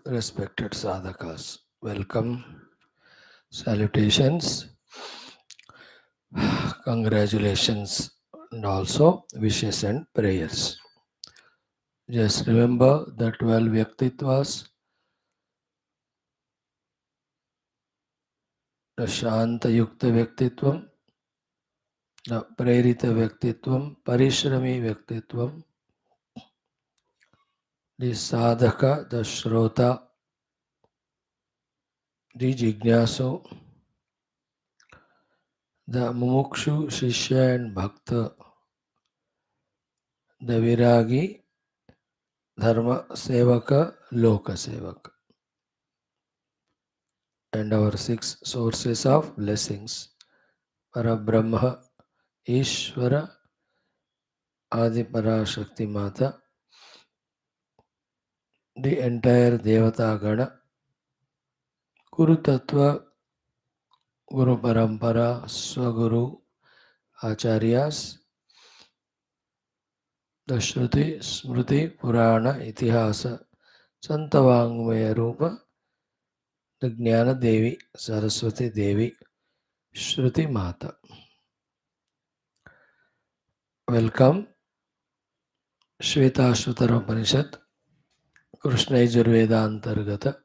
respected sadhakas. Welcome, salutations, congratulations, and also wishes and prayers. Just remember the 12 Vyaktitvas, the Shanta Yukta Vyaktitvam, the Prerita Vyaktitvam, Parishrami Vyaktitvam, the Sadhaka, the Shrota, the Jignasu, the Mumukshu, Shishya and Bhakta, the Viragi, Dharma Sevaka, Loka Sevaka, and our 6 sources of blessings Parabrahma, Ishvara, Adi Parashakti Mata, the entire Devata Gana, Guru Tattva, Guru Parampara, Swaguru, Acharyas, the Shruti, Smriti, Purana, Itihasa, Santavangmaya Rupa, the Jnana Devi, Saraswati Devi, Shruti Mata. Welcome, Shwethashwathara Upanishad, Krishna Yajurveda Antargata,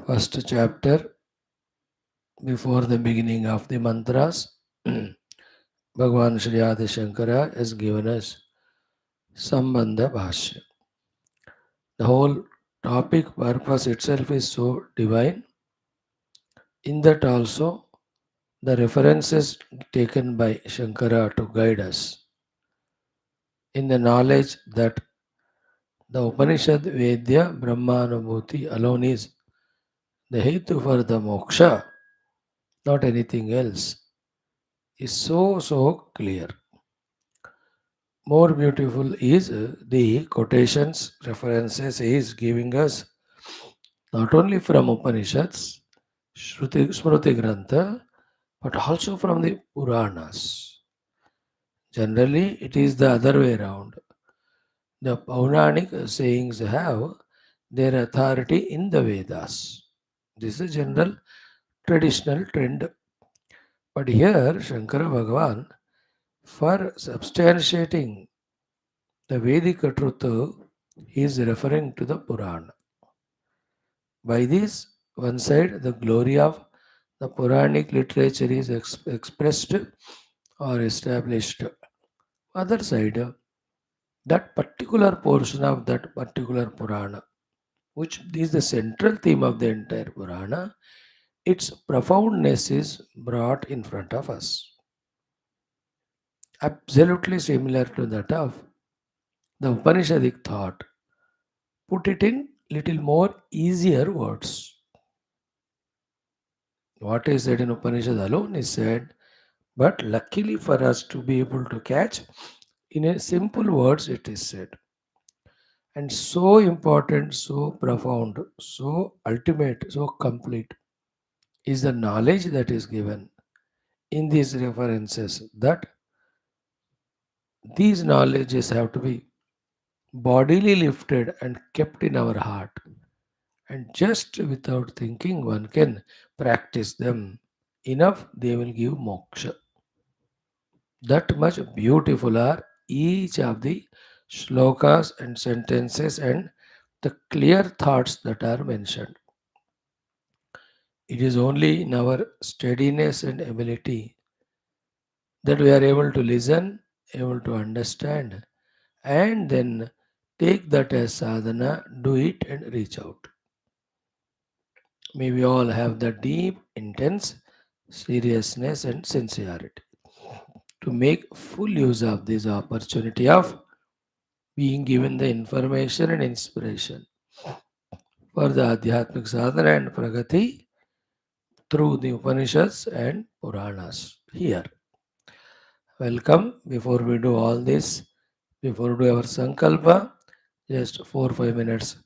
first chapter, before the beginning of the mantras, Bhagavan Sri Adi Shankara has given us Sambandha Bhashya. The whole topic purpose itself is so divine. In that also, the references taken by Shankara to guide us in the knowledge that the Upanishad Vedya Brahmanubhuti alone is the hetu for the moksha, not anything else, is so clear. More beautiful is the quotations, references he is giving us not only from Upanishads, Smruti Grantha, but also from the Puranas. Generally, it is the other way around. The Pauranic sayings have their authority in the Vedas. This is a general traditional trend. But here, Shankara Bhagavan, for substantiating the Vedic truth, he is referring to the Purana. By this, one side, the glory of the Puranic literature is expressed or established. Other side, that particular portion of that particular Purana, which is the central theme of the entire Purana, its profoundness is brought in front of us. Absolutely similar to that of the Upanishadic thought. Put it in little more easier words. What is said in Upanishad alone is said, but luckily for us to be able to catch, in a simple words it is said. And so important, so profound, so ultimate, so complete is the knowledge that is given in these references that these knowledges have to be bodily lifted and kept in our heart. And just without thinking, one can practice them. Enough, they will give moksha. That much beautiful are each of the shlokas and sentences and the clear thoughts that are mentioned. It is only in our steadiness and ability that we are able to listen, able to understand, and then take that as sadhana, do it, and reach out. May we all have the deep, intense seriousness and sincerity to make full use of this opportunity of being given the information and inspiration for the Adhyatmic sadhana and pragati through the Upanishads and Puranas. Here, welcome. Before we do all this, before we do our Sankalpa, just 4 5 minutes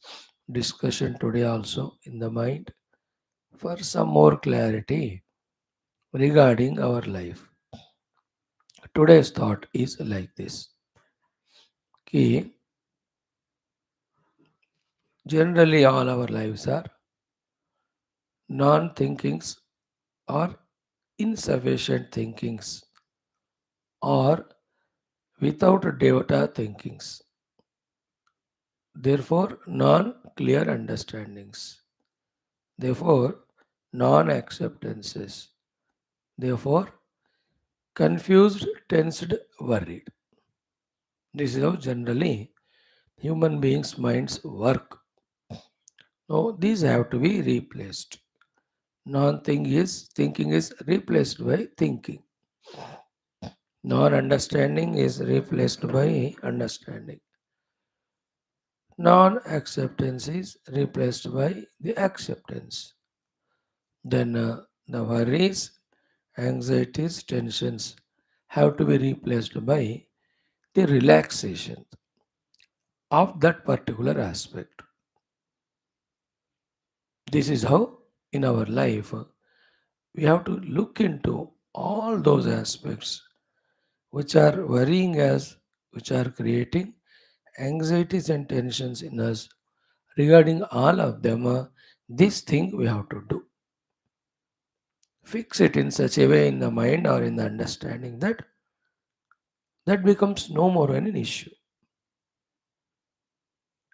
discussion today also in the mind for some more clarity regarding our life. Today's thought is like this. कि Generally, all our lives are non thinkings or insufficient thinkings or without data thinkings. Therefore, non clear understandings. Therefore, non acceptances. Therefore, confused, tensed, worried. This is how generally human beings' minds work. Now, these have to be replaced. Thinking is replaced by thinking. Non understanding is replaced by understanding. Non acceptance is replaced by the acceptance. Then the worries, anxieties, tensions have to be replaced by the relaxation of that particular aspect. This is how in our life we have to look into all those aspects which are worrying us, which are creating anxieties and tensions in us. Regarding all of them, this thing we have to do. Fix it in such a way in the mind or in the understanding that that becomes no more an issue,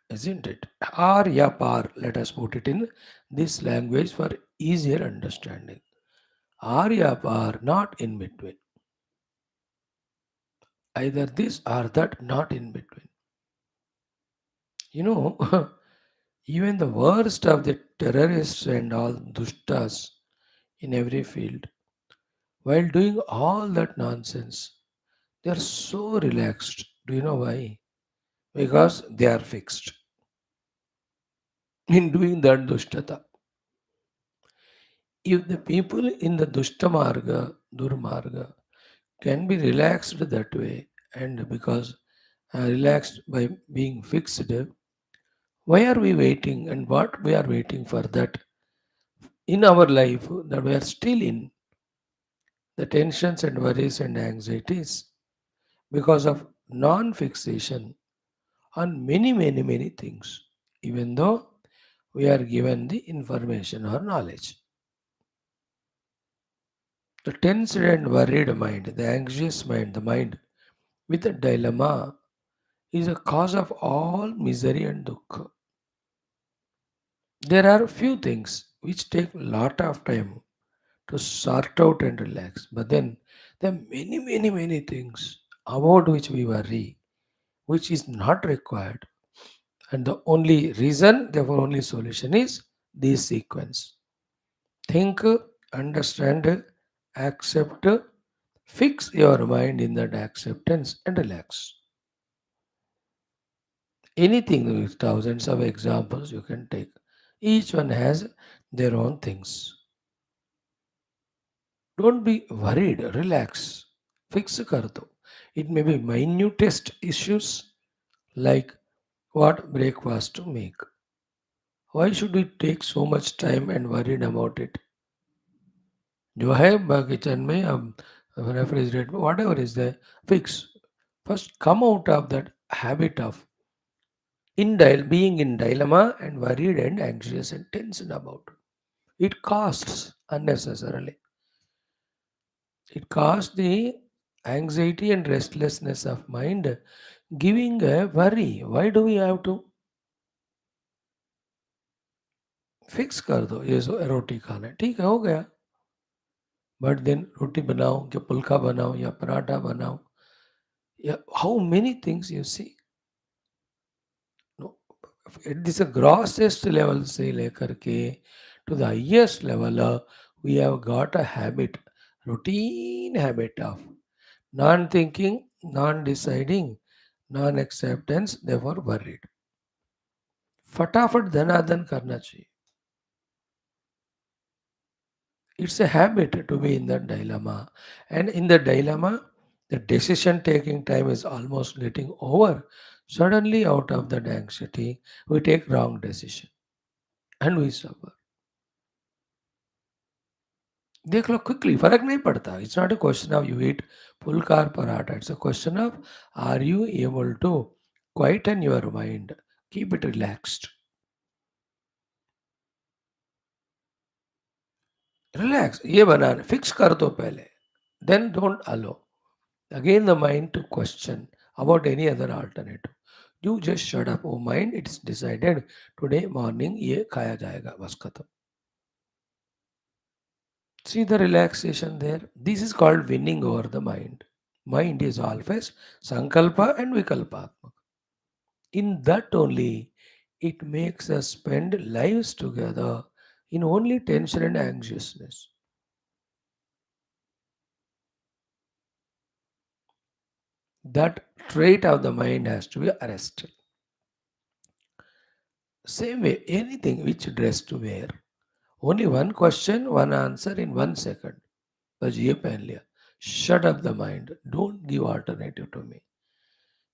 isn't it? Or ya par, let us put it in this language for easier understanding. Or ya par, not in between. Either this or that, not in between. You know, even the worst of the terrorists and all dushtas in every field, while doing all that nonsense, they are so relaxed. Do you know why? Because they are fixed in doing that dushtata. If the people in the dushtamarga, durmarga, can be relaxed that way, and because relaxed by being fixed, why are we waiting and what we are waiting for that in our life that we are still in the tensions and worries and anxieties because of non fixation on many, many, many things, even though we are given the information or knowledge. The tensed and worried mind, the anxious mind, the mind with a dilemma is a cause of all misery and dukkha. There are few things which take lot of time to sort out and relax, but then there are many, many, many things about which we worry, which is not required. And the only reason, therefore, only solution is this sequence. Think, understand, accept, fix your mind in that acceptance and relax. Anything with thousands of examples you can take. Each one has their own things. Don't be worried, relax. Fix kar do. It may be minutest issues like what breakfast to make. Why should we take so much time and worried about it? जो है kitchen में अब refrigerator में whatever is there, fix. First, come out of that habit of being in dilemma and worried and anxious and tense about. It costs unnecessarily. It costs the anxiety and restlessness of mind, giving a worry. Why do we have to fix कर दो ये रोटी खाना है ठीक है हो गया but then रोटी बनाओ या पुल्का बनाओ या पराठा बनाओ या how many things you see at this grossest level से लेकर के to the highest level we have got a habit routine habit of non thinking non deciding non acceptance therefore worried फटाफट धनाधन करना चाहिए it's a habit to be in that dilemma. And in the dilemma, the decision taking time is almost getting over. Suddenly, out of that anxiety, we take wrong decision and we suffer. देख लो quickly फर्क नहीं पड़ता it's not a question of you eat pulka or paratha it's a question of are you able to quieten your mind keep it relaxed relax, ये बनाना fix कर दो पहले, then don't allow again the mind to question about any other alternative. You just shut up. Oh mind, it's decided today morning ये खाया जाएगा, बस खत्म. See the relaxation there. This is called winning over the mind. Mind is always sankalpa and vikalpa. In that only, it makes us spend lives together in only tension and anxiousness. That trait of the mind has to be arrested. Same way, anything which dress to wear. Only one question, one answer in 1 second. बस ये पहन लिया. Shut up the mind. Don't give alternative to me.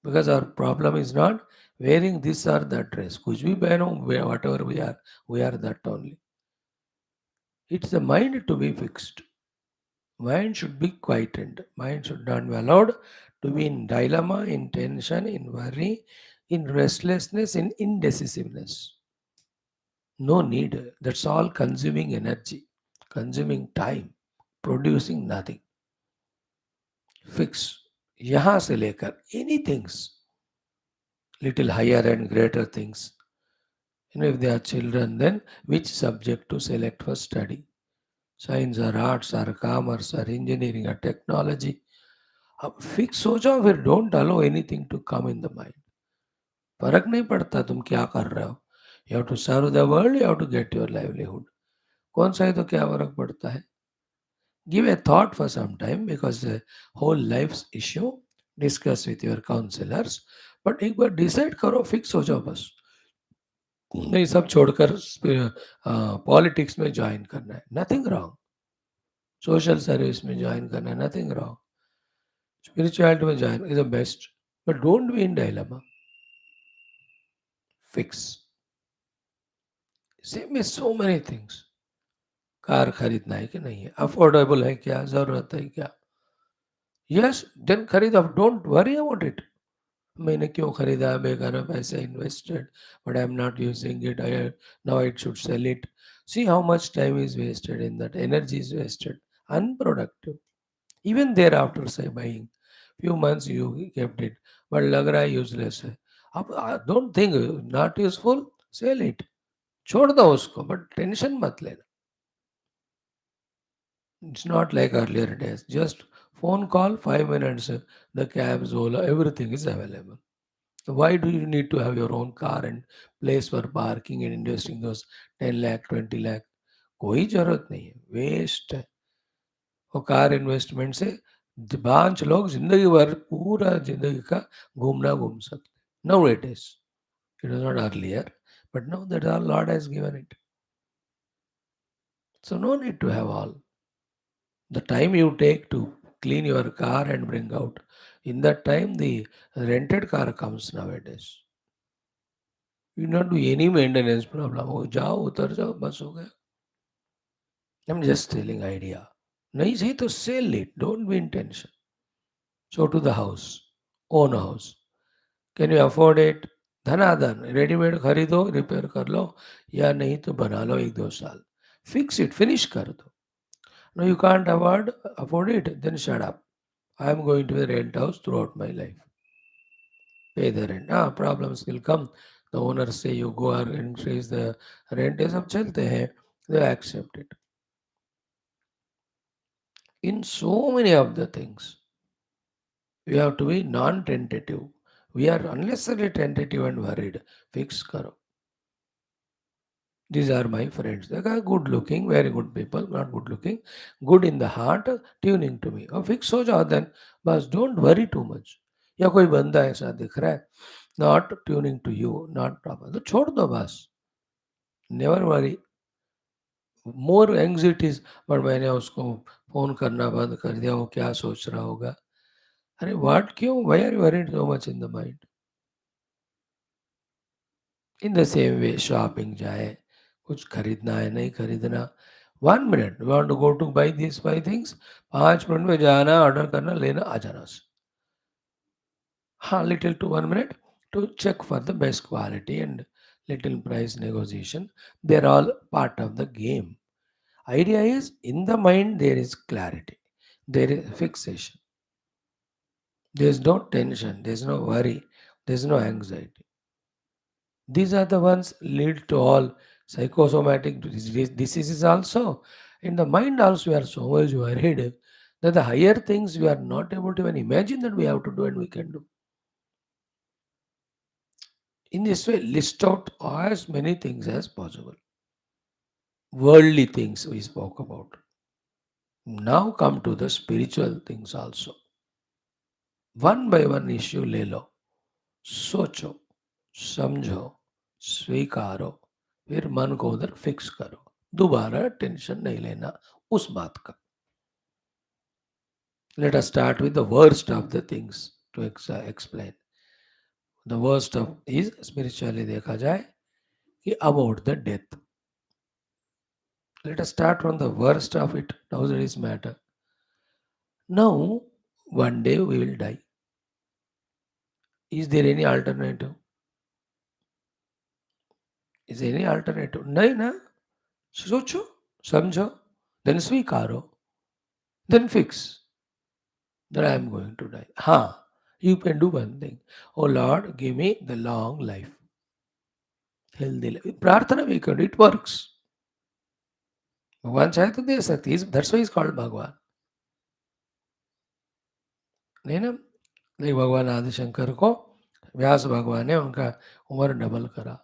Because our problem is not wearing this or that dress. कुछ भी पहनो, whatever we are that only. It's the mind to be fixed. Mind should be quietened. Mind should not be allowed to be in dilemma, in tension, in worry, in restlessness, in indecisiveness. No need. That's all consuming energy, consuming time, producing nothing. Fix. यहाँ से लेकर any things, little higher and greater things. If they are children, then which subject to select for study? Science or arts or commerce or engineering or technology. अब fix हो जाओ, फिर don't allow anything to come in the mind. फर्क नहीं पड़ता तुम क्या कर रहे हो. You have to serve the world, you have to get your livelihood. कौन सा है तो क्या फर्क पड़ता है. Give a thought for some time because the whole life's issue discuss with your counselors. But एक बार डिसाइड करो, फिक्स हो जाओ बस. नहीं सब छोड़कर पॉलिटिक्स में ज्वाइन करना है, नथिंग रॉन्ग. सोशल सर्विस में ज्वाइन करना है, नथिंग रॉन्ग. स्पिरिचुअलिटी में join is the best. But don't be in dilemma. Fix. Same में सो मेनी थिंग्स. कार खरीदना है कि नहीं है, अफोर्डेबल है क्या, जरूरत है क्या. यस देन खरीदो, डोंट वरी अबाउट इट. मैंने क्यों खरीदा, बेकार पैसे invested, but I am not using it, I now it should sell it. See how much time is wasted in that, energy is wasted, unproductive. Even thereafter से buying few months you kept it, but लग रहा है useless है. अब don't think not useful, sell it. छोड़ दो उसको, but tension मत लेना. It's not like earlier days, just phone call, 5 minutes, the cabs, Ola, everything is available. So why do you need to have your own car and place for parking and investing those 10 lakh, 20 lakh? कोई जरूरत नहीं है, waste है. वो car investment से 5 लोग जिंदगी भर पूरा जिंदगी का घूमना घूम सकते. Now it is, it was not earlier, but now that our Lord has given it. So no need to have all. The time you take to clean your car and bring out, in that time the rented car comes nowadays. You not do any maintenance problem. हो जाओ उतर जाओ बस हो गया. I'm just telling idea. नहीं सही तो sell it. Don't be in tension. So to the house, own house. Can you afford it? धनाधन रेडीमेड खरीदो, रिपेयर कर लो, या नहीं तो बना लो 1-2 साल. Fix it, finish कर दो. No, you can't afford it, then shut up. I am going to rent house throughout my life. Pay the rent. Problems will come. The owners say you go or increase the rent. ये सब चलते हैं. They accept it. In so many of the things, we have to be non-tentative. We are unnecessarily tentative and worried. Fix karo. These are my friends. They are good looking, very good people, not good looking, good in the heart, tuning to me. और fix हो जाओ then. बस don't worry too much. या कोई बंदा ऐसा दिख रहा है, not tuning to you, not proper, तो छोड़ दो बस. Never worry. More anxieties, but मैंने उसको फोन करना बंद कर दिया, वो क्या सोच रहा होगा. अरे what क्यों? Why are you worried so much in the mind? In the same way, shopping जाए, कुछ खरीदना है नहीं खरीदना. 1 minute, you want to go to buy these 5 things, 5 minute में जाना, ऑर्डर करना, लेना, आ जाना. हाँ, little to 1 minute to check for the best quality and little price negotiation. They're all part of the game. Idea is in the mind there is clarity, there is fixation, there is no tension, there is no worry, there is no anxiety. These are the ones lead to all psychosomatic diseases also. In the mind also we are so much worried that the higher things we are not able to even imagine that we have to do and we can do. In this way, list out as many things as possible. Worldly things we spoke about. Now come to the spiritual things also. One by one issue ले लो, सोचो, समझो, स्वीकारो, फिर मन को उधर fix करो. दोबारा tension नहीं लेना उस बात का. Let us start with the worst of the things to explain. The worst of is spiritually देखा जाए कि about the death. Let us start from the worst of it. Now there is matter. Now, one day we will die. Is there any alternative? Is there any alternative? नहीं ना. सोचो, समझो, then स्वीकारो, then fix that I am going to die. हाँ, you can do one thing. Oh Lord, give me the long life, healthy life. प्रार्थना भी करो, it works. भगवान चाहे तो दे सकती है. That's why he's called भगवान. नहीं ना. लेकिन भगवान आदिशंकर को व्यास भगवान ने उनका उम्र डबल करा.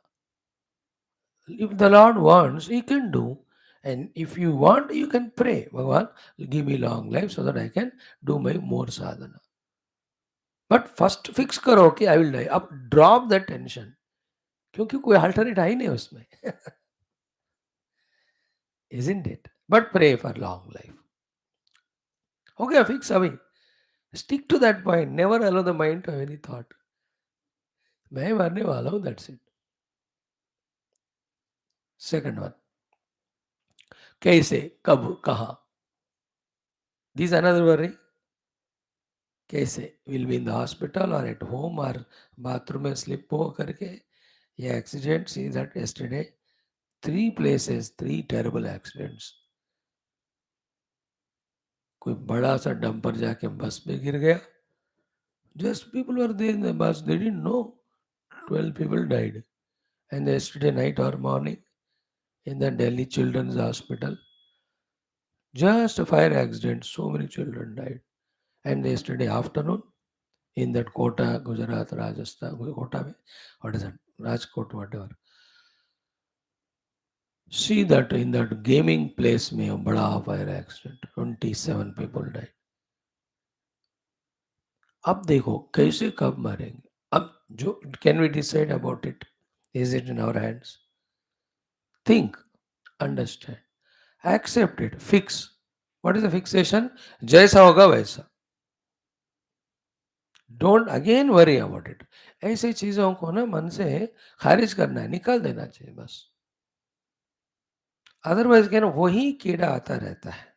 If the Lord wants, He can do. And if you want, you can pray. Bhagavan, give me long life so that I can do my more sadhana. But first fix करो कि I will die. अब drop the tension. क्योंकि कोई alternate है ही नहीं उसमें. Isn't it? But pray for long life. Okay, fix away. Stick to that point. Never allow the mind to have any thought. मैं मरने वाला हूँ, that's it. Second one. कैसे, कब, कहाँ. This is another worry. कैसे, will be in the hospital और at home और बाथरूम में स्लिप हो करके. ये accident see that yesterday 3 places 3 terrible accidents. कोई बड़ा सा डंपर जाके बस में गिर गया. Just people were there in the bus, they didn't know 12 people died. And yesterday night or morning in the Delhi Children's Hospital, just a fire accident, so many children died. And yesterday afternoon in that Kota, Gujarat, Rajasthan, Kota mein, what is that? Rajkot, whatever. See that in that gaming place में बड़ा fire accident, 27 people died. अब देखो कैसे कब मरेंगे. अब जो can we decide about it? Is it in our hands? Think, understand, accept it, fix. What is the fixation? जैसा होगा वैसा. Don't again worry about it. ऐसी चीजों को ना मन से खारिज करना है, निकाल देना चाहिए बस. अदरवाइज क्या ना वही कीड़ा आता रहता है.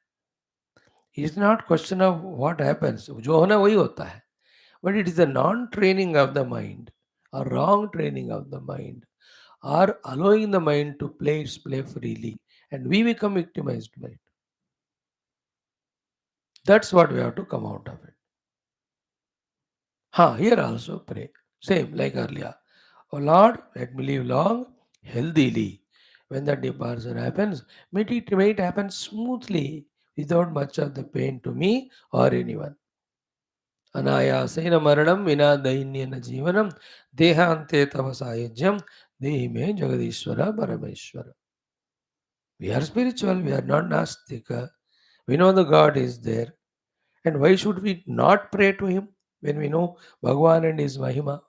It's not question of what happens. जो होना वही होता है. But it is the non-training of the mind or wrong training of the mind or allowing the mind to play freely, and we become victimized by it. That's what we have to come out of it. Here also pray. Same like earlier. Oh Lord, let me live long, healthily. When the departure happens, may it happen smoothly without much of the pain to me or anyone. अनायासेन मरणं विना दैन्येन जीवनं देहान्ते तव सायुज्यं देहि मे जगदीश्वर परमेश्वर. We are spiritual, we are not Nastic. We know the God is there. And why should we not pray to Him when we know Bhagavan and His Mahima?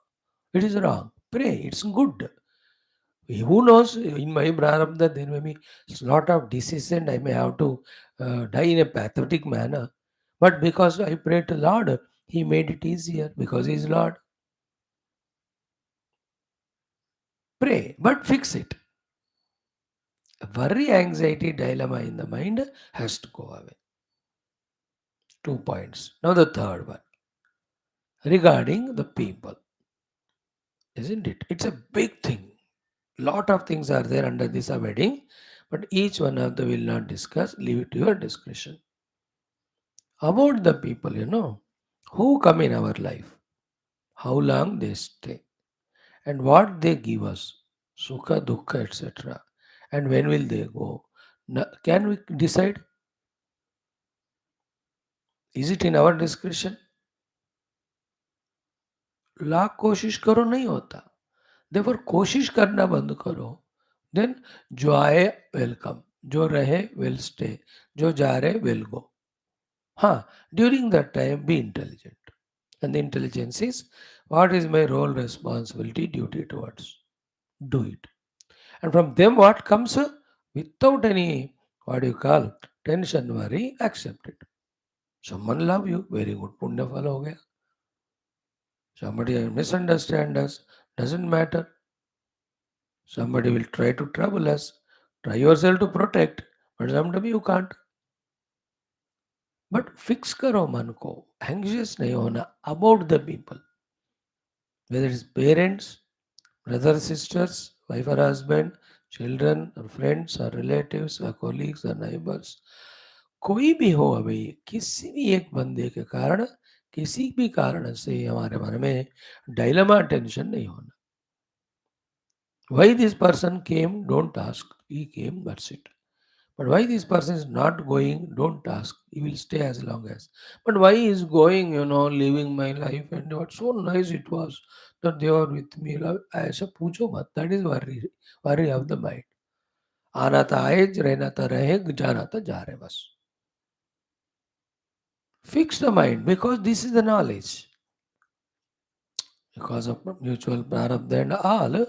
It is wrong. Pray, it's good. Who knows, in my prarabdha, there may be a lot of disease and I may have to die in a pathetic manner. But because I pray to Lord, He made it easier because He is Lord. Pray, but fix it. Worry, anxiety, dilemma in the mind has to go away. 2 points. Now the third one. Regarding the people. Isn't it? It's a big thing. Lot of things are there under this wedding. but each one of them will not discuss, leave it to your discretion. About the people, who come in our life, how long they stay, and what they give us, sukha, dukkha, etc. And when will they go? Can we decide? Is it in our discretion? Lakh कोशिश करो नहीं होता. Therefore कोशिश करना बंद करो. Then जो आए वेलकम, जो रहे will stay, जो जा रहे will go. हाँ, during that time be intelligent. And the intelligence is what is my role, responsibility, duty towards. Do it. And from them what comes without any, what do you call, tension, worry, accept it. Someone love you, very good, punya phala ho gaya. Somebody misunderstand us, doesn't matter. Somebody will try to trouble us. Try yourself to protect, but sometimes you can't. But fix करो मन को, anxious नहीं होना about the people, whether it's parents, brothers, sisters, wife or husband, children or friends or relatives or colleagues or neighbors. कोई भी हो अभी, किसी भी एक बंदे के कारण, किसी भी कारण से हमारे मन में डायलेमा टेंशन नहीं होना. Why this person came, don't ask. He came, that's it. But why this person is not going, don't ask. He will stay as long as. But why he is going, living my life, and what so nice it was that they were with me. ऐसा पूछो मत. That is worry of the mind. आना था आए, रहना था रहे, जाना था जा रहे बस. Fix the mind because this is the knowledge. Because of mutual prarabdha and all,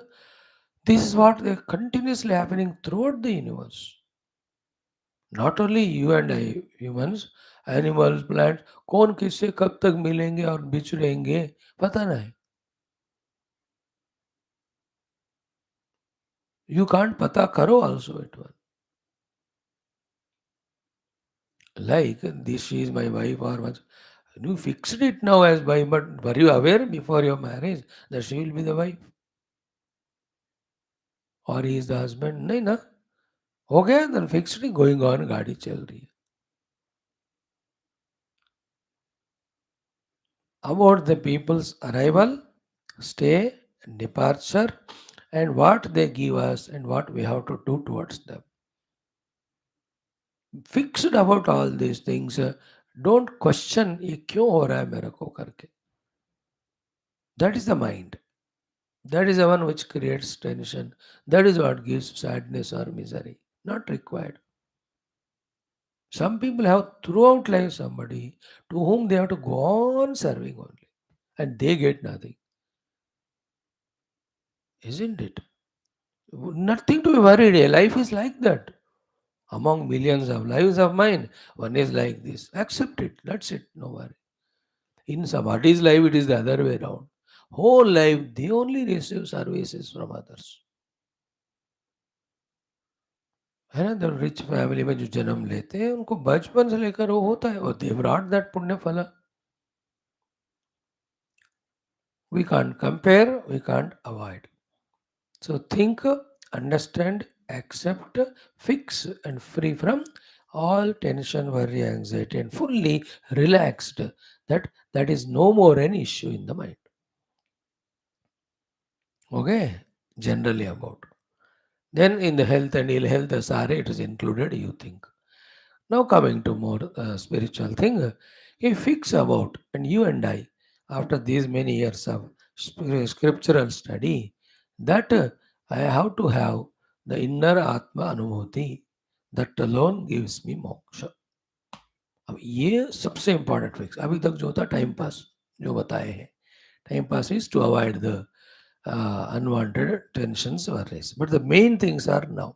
this is what is continuously happening throughout the universe. Not only you and I humans, animals, plants, कौन किससे कब तक मिलेंगे और बिछड़ेंगे पता नहीं. You can't पता करो also it one. Like this is my wife और much you fixed it now as wife, but were you aware before your marriage that she will be the wife और ही इज द हस्बैंड? नहीं ना. हो गया then fixed, going on, गाड़ी चल रही है. About the people's arrival, stay, and departure, and what they give us and what we have to do towards them. Fixed about all these things. Don't question ये क्यों हो रहा है मेरे को करके. That is the mind. That is the one which creates tension. That is what gives sadness or misery. Not required. Some people have throughout life somebody to whom they have to go on serving only, and they get nothing. Isn't it? Nothing to be worried. Life is like that. Among millions of lives of mine, one is like this. Accept it. That's it. No worry. In somebody's life, it is the other way around. Whole life, they only receive services from others. है ना. The rich family में जो जन्म लेते हैं उनको बचपन से लेकर वो होता है, और दे ब्रॉट दैट पुण्य फला. We can't compare, we can't avoid. So think, understand, accept, fix, and free from all tension, worry, anxiety, and fully relaxed. That is no more an issue in the mind. Okay, generally about. Then in the health and ill health, sare it is included. You think. Now coming to more spiritual thing, you fix about, and you and I, after these many years of scriptural study, that I have to have the inner Atma Anubhuti, that alone gives me moksha. अब ये सबसे important fix. अभी तक जो था time pass जो बताए हैं, time pass is to avoid the unwanted tensions or race. But the main things are now.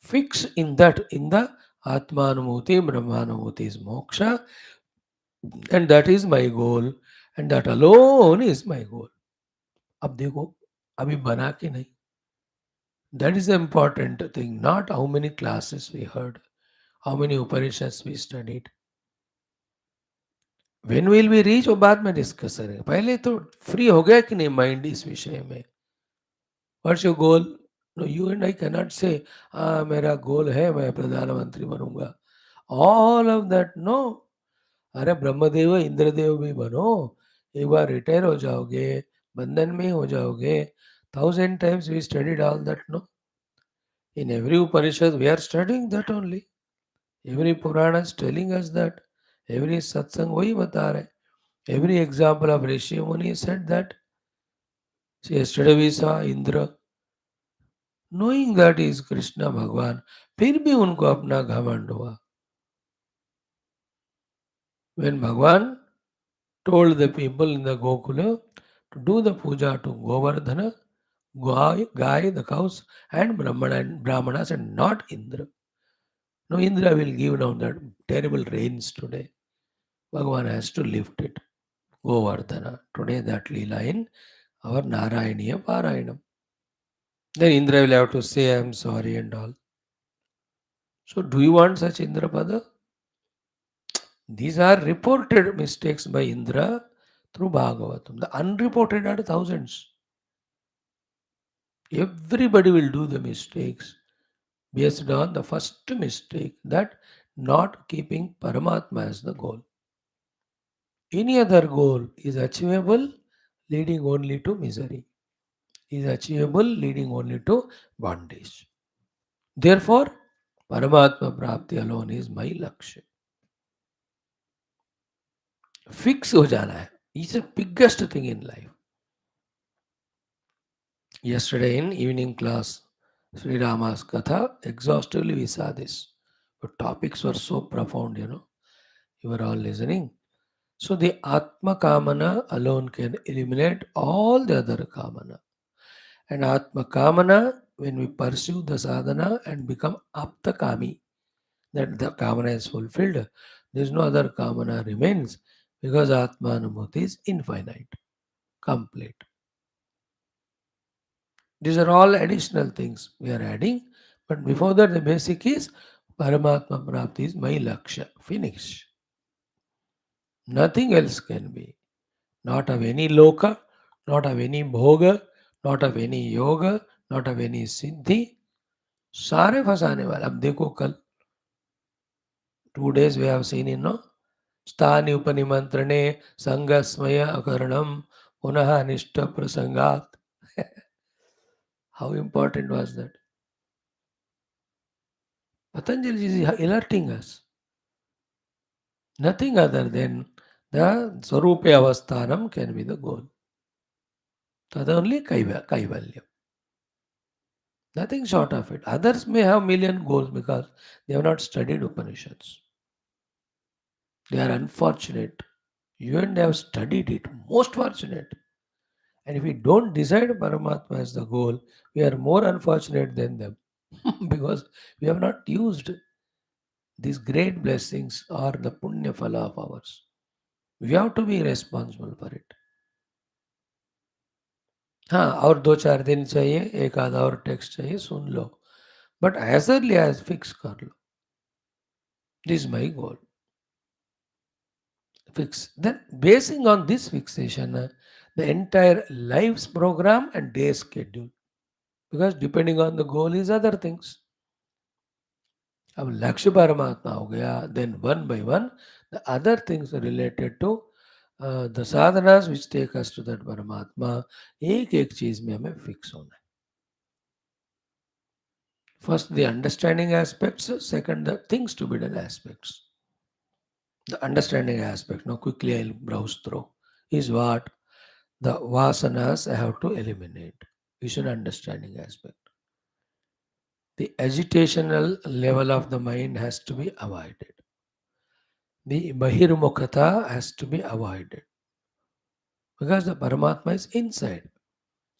Fix in that, in the Atmanumuti, Brahmanumuti is moksha, and that is my goal, and that alone is my goal. अब देखो, अभी बना के नहीं. That is the important thing, not how many classes we heard, how many Upanishads we studied. When will we reach वो बाद में discuss करेंगे. पहले तो फ्री हो गया कि नहीं माइंड इस विषय में. What's your goal? No, you and I cannot say, मेरा गोल है मैं प्रधानमंत्री बनूंगा. All of that, no. अरे ब्रह्मदेव इंद्रदेव भी बनो, एक बार रिटायर हो जाओगे, बंधन में हो जाओगे. 1,000 times we studied all that, no. In every Upanishad we are studying that only. Every Purana is telling us that. Every satsang वही बता रहे. Every example of Rishi Muni said that. See, yesterday we saw Indra, knowing that he is Krishna भगवान, फिर भी उनको अपना घमंड हुआ. When Bhagwan told the people in the Gokula to do the puja to Govardhana, Gai, the cows, and Brahmanas, and not Indra. No, Indra will give down that terrible rains today. Bhagwan has to lift it. Govardhana. Today that Leela in our Narayaniya Parayanam. Then Indra will have to say, I am sorry and all. So do you want such Indrapada? These are reported mistakes by Indra through Bhagavatam. The unreported are thousands. Everybody will do the mistakes based on the first mistake, that not keeping Paramatma as the goal. Any other goal is achievable leading only to misery, is achievable leading only to bondage. Therefore, Paramatma Prapti alone is my lakshya. Fix ho jana hai. It's the biggest thing in life. Yesterday in evening class, Sri Rama's Katha, exhaustively we saw this. The topics were so profound, You were all listening. So the Atma Kamana alone can eliminate all the other Kamana. And Atma Kamana, when we pursue the sadhana and become Apta Kami, that the Kamana is fulfilled, there is no other Kamana remains, because Atma Anubhuti is infinite, complete. These are all additional things we are adding, but before that, the basic is Paramatma Prapti is my Laksha. Finish. Nothing else can be. Not of any loka, not of any bhoga, not of any yoga, not of any siddhi. सारे फंसाने वाले. अब देखो कल 2 days we have seen in, no, स्थानि उपनिमंत्रणे संगस्मय अकरणम पुनः अनिष्ट प्रसंगात. How important was that? Patanjali is alerting us. Nothing other than the Swarupya Avasthanam can be the goal. Tad only Kaivalya. Nothing short of it. Others may have million goals because they have not studied Upanishads. They are unfortunate. You and I have studied it. Most fortunate. And if we don't decide Paramatma as the goal, we are more unfortunate than them. Because we have not used these great blessings or the punya phala of ours. We have to be responsible for it. हाँ, और 2-4 दिन चाहिए, एक आधा और text चाहिए, सुन लो. But as early as fix कर लो. This my goal. Fix. Then, basing on this fixation, the entire life's program and day schedule. Because depending on the goal is other things. अब लक्ष्य परमात्मा हो गया, then one by one, the other things related to the sadhanas which take us to that परमात्मा, एक एक चीज में हमें फिक्स होना है. First, the understanding aspects. Second, the things to be done aspects. The understanding aspect, now quickly I'll browse through, is what? The vasanas I have to eliminate. Is an understanding aspect. The agitational level of the mind has to be avoided. The bahirmukhata has to be avoided. Because the Paramatma is inside.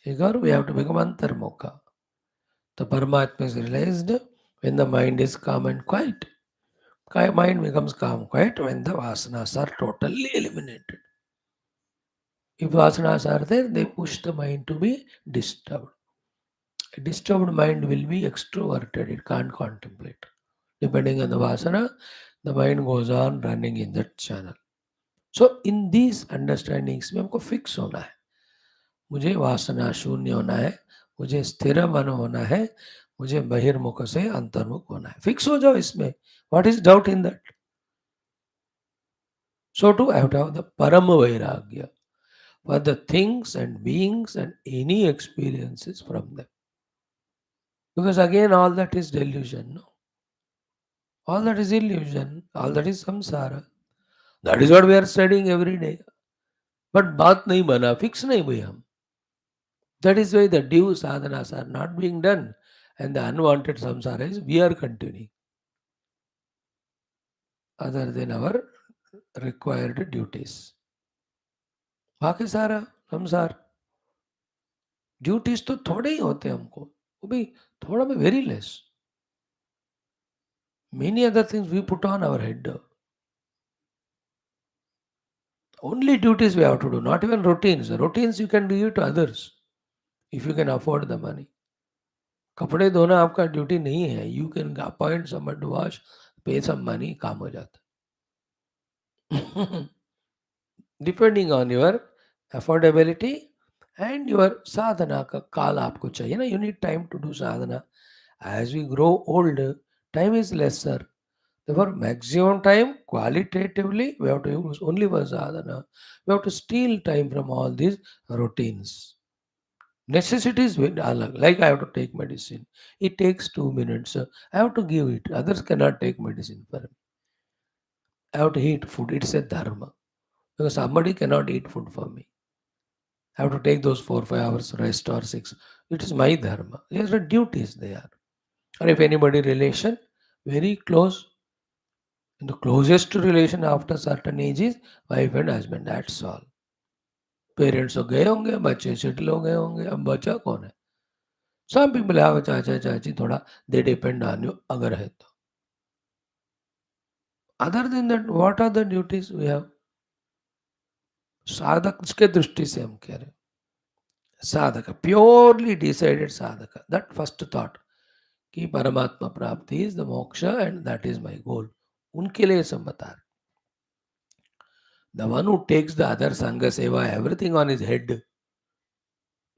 We have to become antarmukha. The Paramatma is realized when the mind is calm and quiet. Mind becomes calm, quiet when the vasanas are totally eliminated. If vasanas are there, they push the mind to be disturbed. A disturbed mind will be extroverted, it can't contemplate. Depending on the vasana, the mind goes on running in that channel. So in these understandings में हमको fix होना है. मुझे वासना शून्य होना है, मुझे स्थिर मन होना है, मुझे बहिर्मुख से अंतर्मुख होना है. फिक्स हो जाओ इसमें. What is doubt in that? So too, I have to have the Parama Vairagya for the things and beings and any experiences from them. Because again, all that is delusion. No? All that is illusion. All that is samsara. That is what we are studying every day. But बात नहीं बना, fix नहीं हुए हम. That is why the due sadhanas are not being done. And the unwanted samsara is we are continuing. Other than our required duties. बाकी सारा संसार duties तो थोड़े ही होते हैं हमको, वो भी थोड़ा में very less. Many other things we put on our head. Only duties we have to do, not even routines. Routines you can do it to others if you can afford the money. कपड़े धोना आपका duty नहीं है. You can appoint someone to wash, pay some money, काम हो जाता. Depending on your affordability and your sadhana का काल आपको चाहिए ना. You need time to do sadhana. As we grow old, time is lesser. Therefore, maximum time qualitatively we have to use only for sadhana. We have to steal time from all these routines. Necessities are like I have to take medicine. It takes 2 minutes. I have to give it. Others cannot take medicine for me. I have to eat food. It's a dharma. Because somebody cannot eat food for me. I have to take those 4 5 hours rest or 6. It is my dharma. These are duties they are. Or if anybody relation, very close, the closest relation after certain age is wife and husband. That's all. Parents तो गए होंगे, बच्चे settle हो गए होंगे, अब बचा कौन है? सम पीपल हैव चाचा चाची, थोड़ा दे डिपेंड ऑन यू अगर है तो. Other than that what are the duties we have? साधक के दृष्टि से हम कह रहे हैं. साधक प्योरली डिसाइडेड साधक, दैट फर्स्ट थॉट कि परमात्मा प्राप्ति is the moksha and that is my goal, उनके लिए सब बता रहे. The one who takes the other Sangha Seva, everything on his head,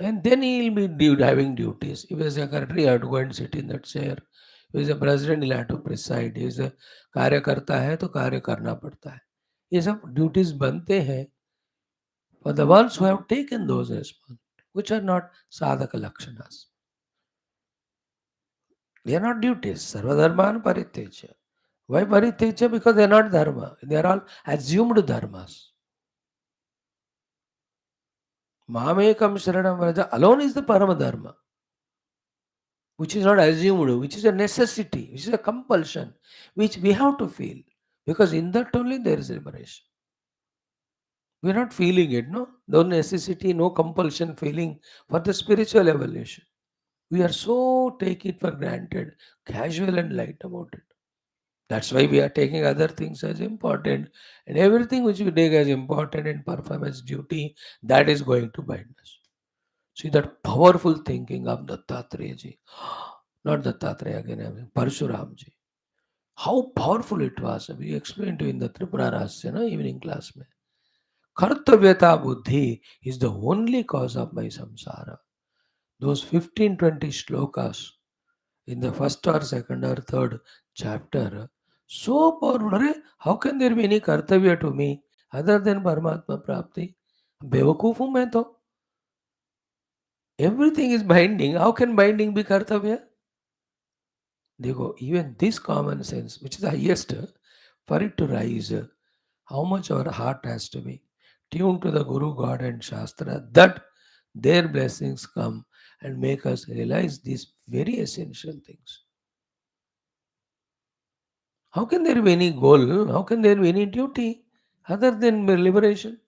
and then he will be having duties. If he is a secretary, he have to go and sit in that chair. If he is a president, he will have to preside. If he is a कार्यकर्ता है तो कार्य करना पड़ता है. ये सब duties बनते हैं for the ones who have taken those responsibilities, which are not sadhaka lakshanas. They are not duties. Sarvadharman paritejya. Why paritejya? Because they are not dharma. They are all assumed dharmas. Mamekam Sharanam Vraja alone is the Paramadharma, which is not assumed, which is a necessity, which is a compulsion, which we have to feel. Because in that only there is liberation. We are not feeling it, no? No necessity, no compulsion feeling for the spiritual evolution. We are so take it for granted, casual and light about it. That's why we are taking other things as important, and everything which we take as important and perform as duty, that is going to bind us. See that powerful thinking of Dattatreya ji. Not Dattatreya again, I mean Parshuram ji. How powerful it was. We explained to you in the Tripura Rahasya, no, evening class. Mein. Kartavyata buddhi is the only cause of my samsara. Those 15-20 shlokas in the first or second or third chapter, so powerful. Arey, how can there be any kartavya to me other than Paramatma Prapti? बेवकूफ हूं मैं तो. Everything is binding. How can binding be kartavya? देखो, even this common sense, which is the highest, for it to rise, how much our heart has to be tuned to the Guru, God, and Shastra, that their blessings come and make us realize these very essential things. How can there be any goal? How can there be any duty other than liberation?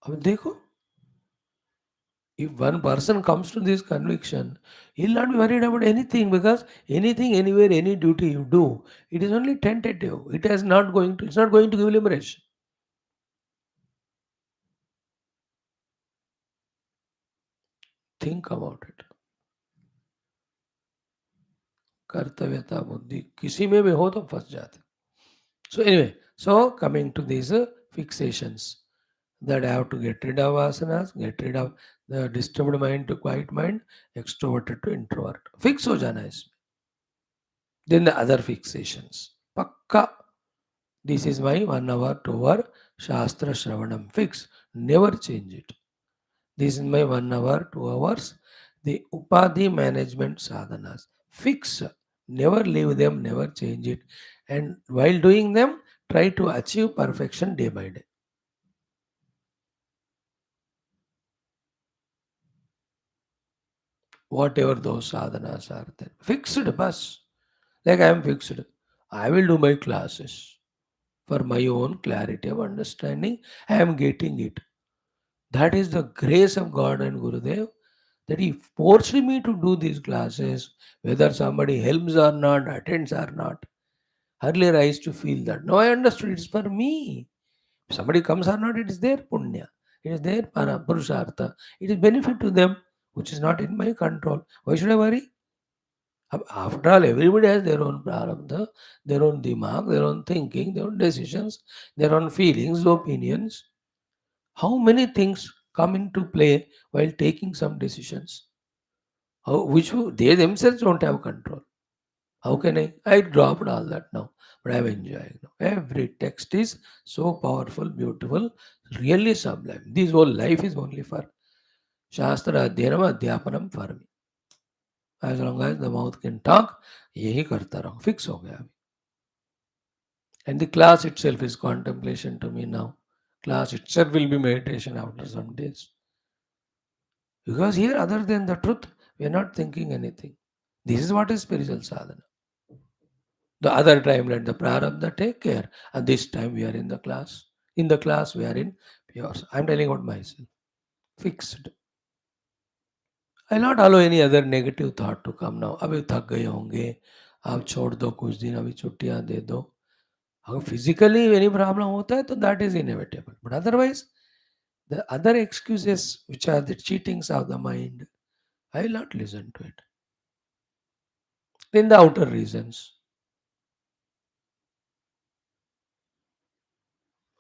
अब देखो, if one person comes to this conviction, he'll not be worried about anything, because anything, anywhere, any duty you do, it is only tentative. It's not going to give liberation. Think about it. कर्तव्यता बुद्धि किसी में भी हो तो फंस जाते. So anyway, so coming to these fixations, that I have to get rid of asanas, get rid of the disturbed mind to quiet mind, extroverted to introvert. Fix ho jana is. Then the other fixations. Pakka. This is my 1 hour, 2 hour Shastra Shravanam. Fix. Never change it. This is my 1 hour, 2 hours. The Upadhi management sadhanas. Fix. Never leave them, never change it. And while doing them, try to achieve perfection day by day. Whatever those sadhanas are there. Fixed bus. Like I am fixed. I will do my classes for my own clarity of understanding. I am getting it. That is the grace of God and Gurudev that He forced me to do these classes, whether somebody helps or not, attends or not. Earlier I used to feel that. Now I understood it's for me. If somebody comes or not, it is their punya. It is their purushartha. It is benefit to them, which is not in my control. Why should I worry? After all, everybody has their own prarabdha, their own dimag, their own thinking, their own decisions, their own feelings, opinions. How many things come into play while taking some decisions? They themselves don't have control. How can I? I dropped all that now, but I'm enjoying now. Every text is so powerful, beautiful, really sublime. This whole life is only for Shastra Adhyanam Adhyapanam for me. As long as the mouth can talk, यही करता रहूं. Fix हो गया. And the class itself is contemplation to me now. Class itself will be meditation after some days. Because here, other than the truth, we are not thinking anything. This is what is spiritual sadhana. The other time, let the prarabdha take care. And this time, we are in the class. In the class, we are in pure. I'm telling about myself. Fixed. I'll not allow any other negative thought to come now. अभी थक गए होंगे आप छोड़ दो कुछ दिन अभी छुट्टियां दे दो अगर physically any problem होता है तो that is inevitable but otherwise the other excuses which are the cheatings of the mind I will not listen to it. Then the outer reasons.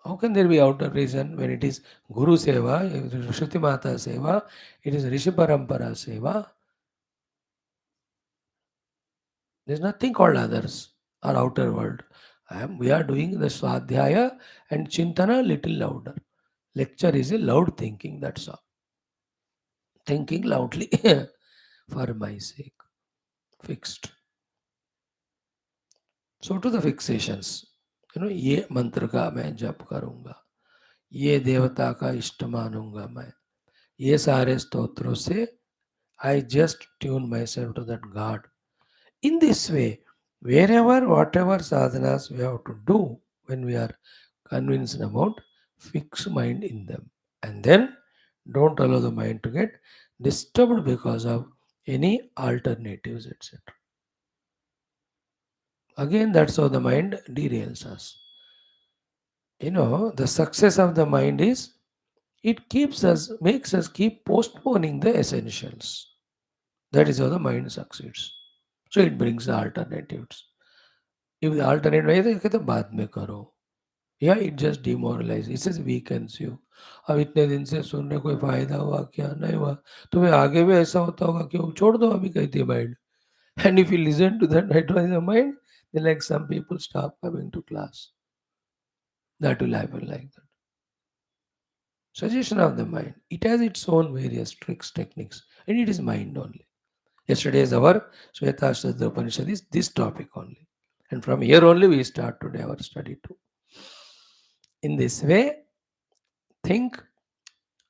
How can there be outer reason when it is Guru Seva, Shruti Mata Seva, it is Rishi Parampara Seva? There is nothing called others or outer world. We are doing the Swadhyaya and Chintana little louder. Lecture is a loud thinking, that's all. Thinking loudly for my sake. Fixed. So to the fixations. ये मंत्र का मैं जप करूंगा ये देवता का इष्ट मानूंगा मैं ये सारे स्तोत्रों से I just tune myself to that God. In this way, wherever, whatever sadhanas we have to do when we are convinced about, fix mind in them. And then don't allow the mind to get disturbed because of any alternatives, etc. Again, that's how the mind derails us. The success of the mind is it makes us keep postponing the essentials. That is how the mind succeeds. So it brings the alternatives. If the alternate है तो कहते बाद में करो या it just demoralise इसे weakens you अब इतने दिन से सुनने कोई फायदा हुआ क्या नहीं हुआ तुम्हें आगे भी ऐसा होता होगा कि वो छोड़ दो अभी कहती है mind and if you listen to that advice of mind then like some people stop coming to class. That will happen like that. Suggestion of the mind. It has its own various tricks, techniques, and it is mind only. Yesterday's our Shwethashwathara Upanishad is this topic only. And from here only we start today our study too. In this way, think,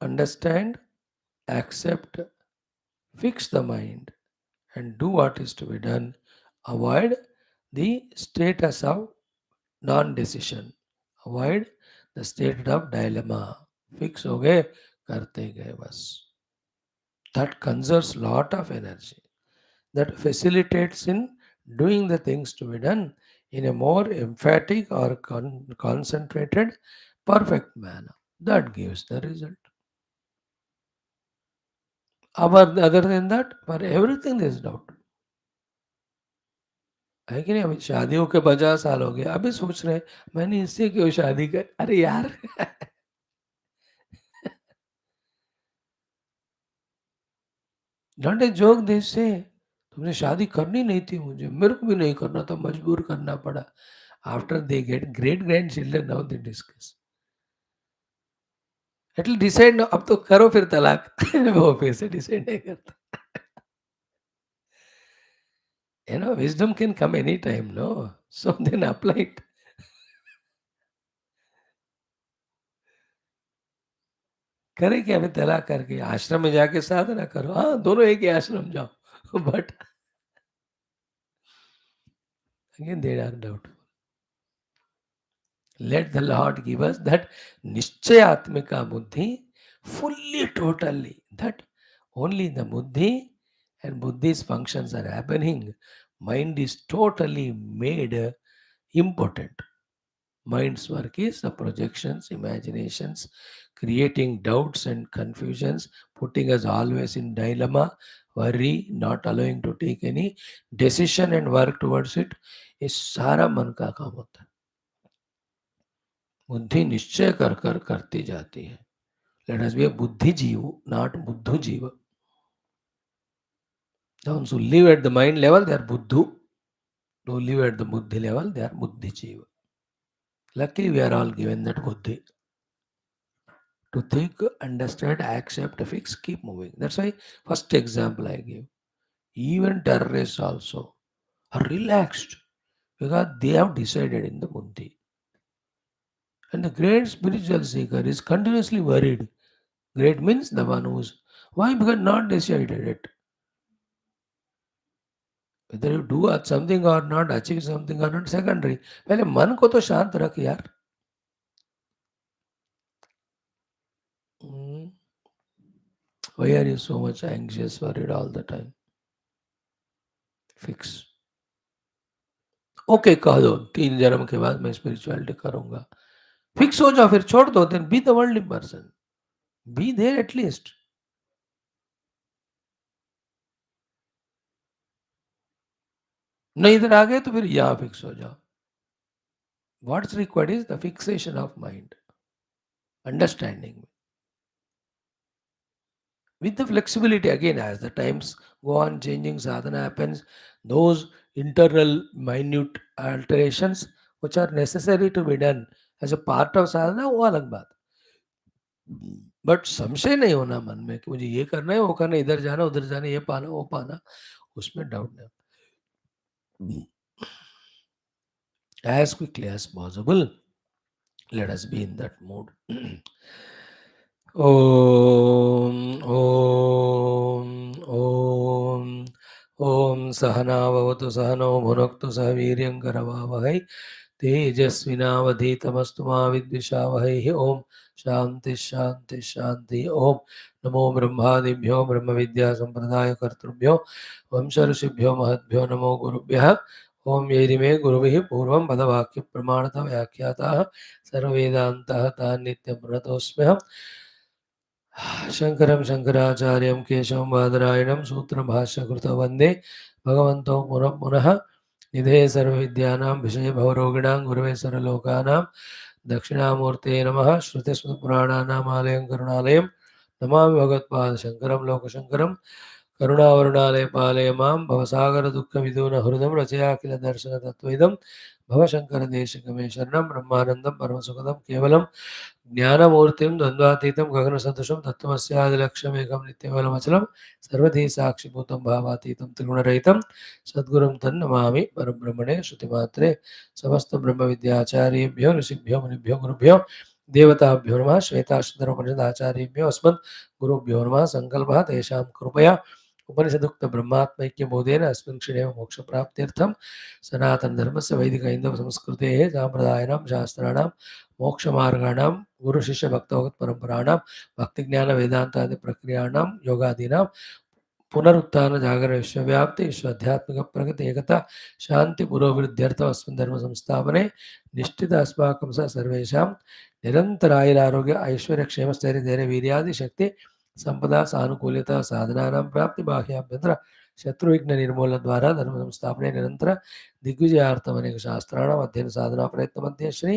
understand, accept, fix the mind, and do what is to be done. Avoid the status of non decision. Avoid the state of dilemma. Fix हो गए करते गए बस. That conserves lot of energy. That facilitates in doing the things to be done in a more emphatic or concentrated, perfect manner. That gives the result. Other than that, for everything there is doubt. है कि नहीं अभी शादी होके 50 साल हो गए अभी सोच रहे हैं मैंने इससे क्यों शादी कर अरे यार नॉट ए जोक दिस से तुमने शादी करनी नहीं थी, मुझे मेरे को भी नहीं करना था, मजबूर करना पड़ा. After they get great grand children now they discuss at least decide. अब तो करो फिर तलाक. वो फिर से डिसाइड नहीं करता. Wisdom can come anytime, no? So then apply it. करे क्या, अभी तलाक करके आश्रम में जाके साधना करो. हाँ, दोनों एक ही आश्रम जाओ. But again there are doubt. Let the Lord give us that Nishchayatmika Buddhi fully, totally. That only the Buddhi and Buddhi's functions are happening. Mind is totally made impotent. Mind's work is the projections, imaginations, creating doubts and confusions, putting us always in dilemma, worry, not allowing to take any decision and work towards it. ये सारा मन का काम होता है. बुद्धि निश्चय कर कर करती जाती है. Let us be a buddhijeev, not buddhujeev. Those who live at the mind level, they are buddhu. Who live at the buddhi level, they are buddhijiva. Luckily, we are all given that buddhi to think, understand, accept, fix, keep moving. That's why first example I give. Even terrorists also are relaxed because they have decided in the buddhi. And the great spiritual seeker is continuously worried. Great means the one who's why? Because not decided it. Whether you do something or not, achieve something or not, secondary. पहले मन को तो शांत रख यार. Hmm. Why are you so much anxious, worried all the time? Fix. Okay कह दो 3 जन्म के बाद मैं स्पिरिचुअलिटी करूंगा. फिक्स हो जाओ, फिर छोड़ दो. Then be the worldly person. Be there at least. नहीं इधर आ गए तो फिर यहाँ फिक्स हो जाओ. What's required is the fixation of mind, understanding. With the flexibility again, as the times go on changing, sadhana happens, those internal minute alterations which are necessary to be done as a part of sadhana, वो अलग बात. But संशय नहीं होना मन में कि मुझे ये करना है, वो करना है, इधर जाना उधर जाना, ये पाना वो पाना, उसमें डाउट नहीं. As quickly as possible, let us be in that mood. Om Om Om Om सहनावतु सहनो भुनक्तु सह वीर्यं करवावहै तेजस्विनावधीतमस्तु मा विद्विषावहै. ओम शांति शांति शांति. ओम नमो ब्रह्मादिभ्यो ब्रह्म विद्या संप्रदाय कर्तृभ्यो वंश ऋषिभ्यो महद्भ्यो नमो गुरुभ्यः. ओम येरिमे गुरुभिः पूर्वं पदवाक्य प्रमाणतः व्याख्याताः सर्ववेदान्तः तान् नित्यं प्रणतोऽस्म्यहम्. शंकरं शंकराचार्यं केशवं बादरायणं सूत्रभाष्यकृतौ वन्दे भगवन्तौ पुनः पुनः. निधे सर्वविद्यानां विषये भवरोगिणां गुरवे सर्वलोकानां दक्षिणामूर्ते नमः. श्रुतिस्मृतिपुराणानामालयं करुणालयं नमामि भगवत्पादशङ्करं लोकशङ्करं. करुणावरुणालय पालय मां भवसागरदुःखविदूनहृदं रचया किल दर्शनतत्त्वइदं भवशङ्करदेशिकमे शरणं. ब्रह्मानन्दं परमसुखदं केवलं ज्ञानमूर्तिं द्वन्द्वातीतं गगनसदृशं तत्त्वमस्यादिलक्ष्यमेकं नित्यमूलमचलं सर्वधी साक्षिभूतं भावातीतं त्रिगुणरहितं सद्गुरुं तन्नमामि परब्रह्मणे श्रुतिमात्रे. समस्त ब्रह्मविद्याचार्येभ्यो ऋषिभ्यो मुनिभ्यो गुरुभ्यो देवताभ्यो नमः. श्वेताश्वतरोपनिषदाचार्येभ्यो अस्मद् गुरुभ्यो नमः. संकल्पः तेषां कृपया उपनिषदुक्त ब्रह्मात्मैक्यबोधेन अस्मिन् क्षणे मोक्षप्राप्त्यर्थं सनातनधर्मस्य वैदिकैन्दवसंस्कृतेः साम्प्रदायानां शास्त्राणां मोक्षमार्गाणां गुरुशिष्यभक्तवत्परम्पराणां भक्तिज्ञानवेदान्तादिप्रक्रियाणां योगादीनां पुनरुत्थान जागर विश्वव्याप्ति विश्वाध्यात्मिक प्रगति एकता शांति पुरोभिवृद्ध्यर्थम अस्मिन् धर्म संस्थापने निष्ठित अस्माकं स सर्वेषां निरंतर आयुरारोग्य ऐश्वर्य क्षेम स्थैर्य धैर्य वीर्यादि शक्ति संपदा सानुकूल्यता साधनानां प्राप्ति बाह्याभ्यंतर शत्रु विघ्न निर्मूलन द्वारा धर्म संस्थापने निरंतर दिग्विजयार्थम अनेक शास्त्राणाम अध्ययन साधना प्रयत्न मध्य श्री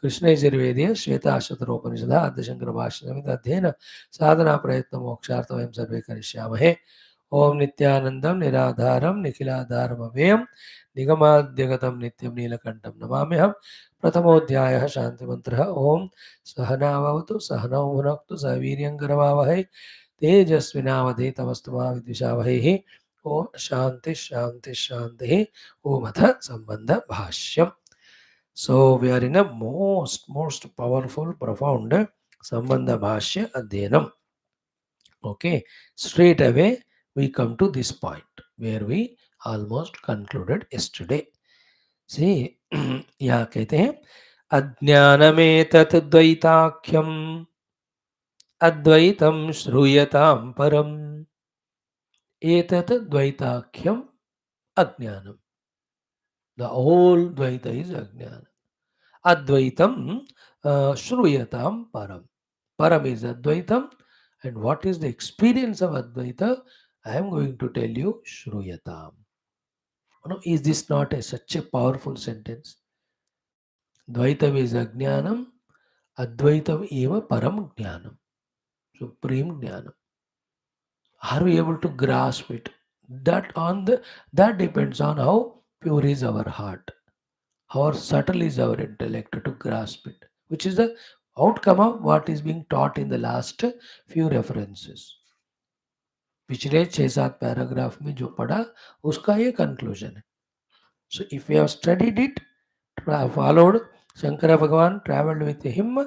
कृष्ण यजुर्वेदीय श्वेताश्वतरोपनिषद आद्यशंकर भाष्य समेत अध्ययन साधना प्रयत्न मोक्षार्थ वयं सर्वे करिष्यामहे. ओम नित्यानंदम निराधारम निखिलाधारम अव्ययम निगमाद्यगतम नित्यम नीलकंठम नमाम्यहम् प्रथमोऽध्यायः शान्तिमन्त्रः ओम सहनाववतु सहनौ भुनक्तु सह वीर्यं करवावहै तेजस्विनावधीतमस्तु मा विद्विषावहैः ओम शांति शांति शांति ओम अथ संबंध भाष्यम. So we are in a most powerful profound sambandha bhashya adhyanam. Okay, straight away we come to this point where we almost concluded yesterday. See, यहाँ कहते हैं अज्ञानमेतत् द्वैताख्यम अद्वैतम श्रूयताम परम एतत् द्वैताख्यम अज्ञानम. The whole Dvaita is Ajnana. Advaitam Shruyatam Param. Param is Advaitam. And what is the experience of Advaita? I am going to tell you Shruyatam. Is this not such a powerful sentence? Dvaitam is Ajnanam. Advaitam eva Param Jnanam. Supreme Jnanam. Are we able to grasp it? That depends on how pure is our heart. How subtle is our intellect to grasp it, which is the outcome of what is being taught in the last few references. पिछले 6-7 paragraph में जो पढ़ा उसका ये conclusion है. So if we have studied it, followed Shankara Bhagavan, traveled with him,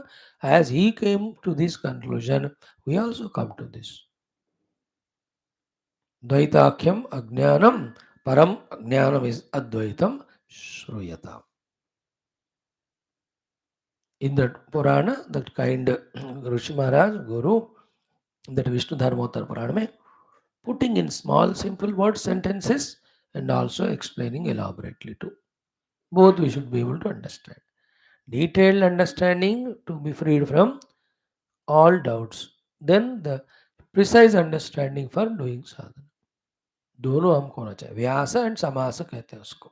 as he came to this conclusion, we also come to this. Dvaitakyam Ajnanam Param Ajnanam is Advaitam Shruyata. In that Purana, that kind Rishi Maharaj, Guru, that Vishnu Dharmottara Purana, mein, putting in small, simple word sentences and also explaining elaborately too. Both we should be able to understand. Detailed understanding to be freed from all doubts. Then the precise understanding for doing sadhana. दोनों हमको होना चाहिए. व्यास and समास कहते हैं उसको.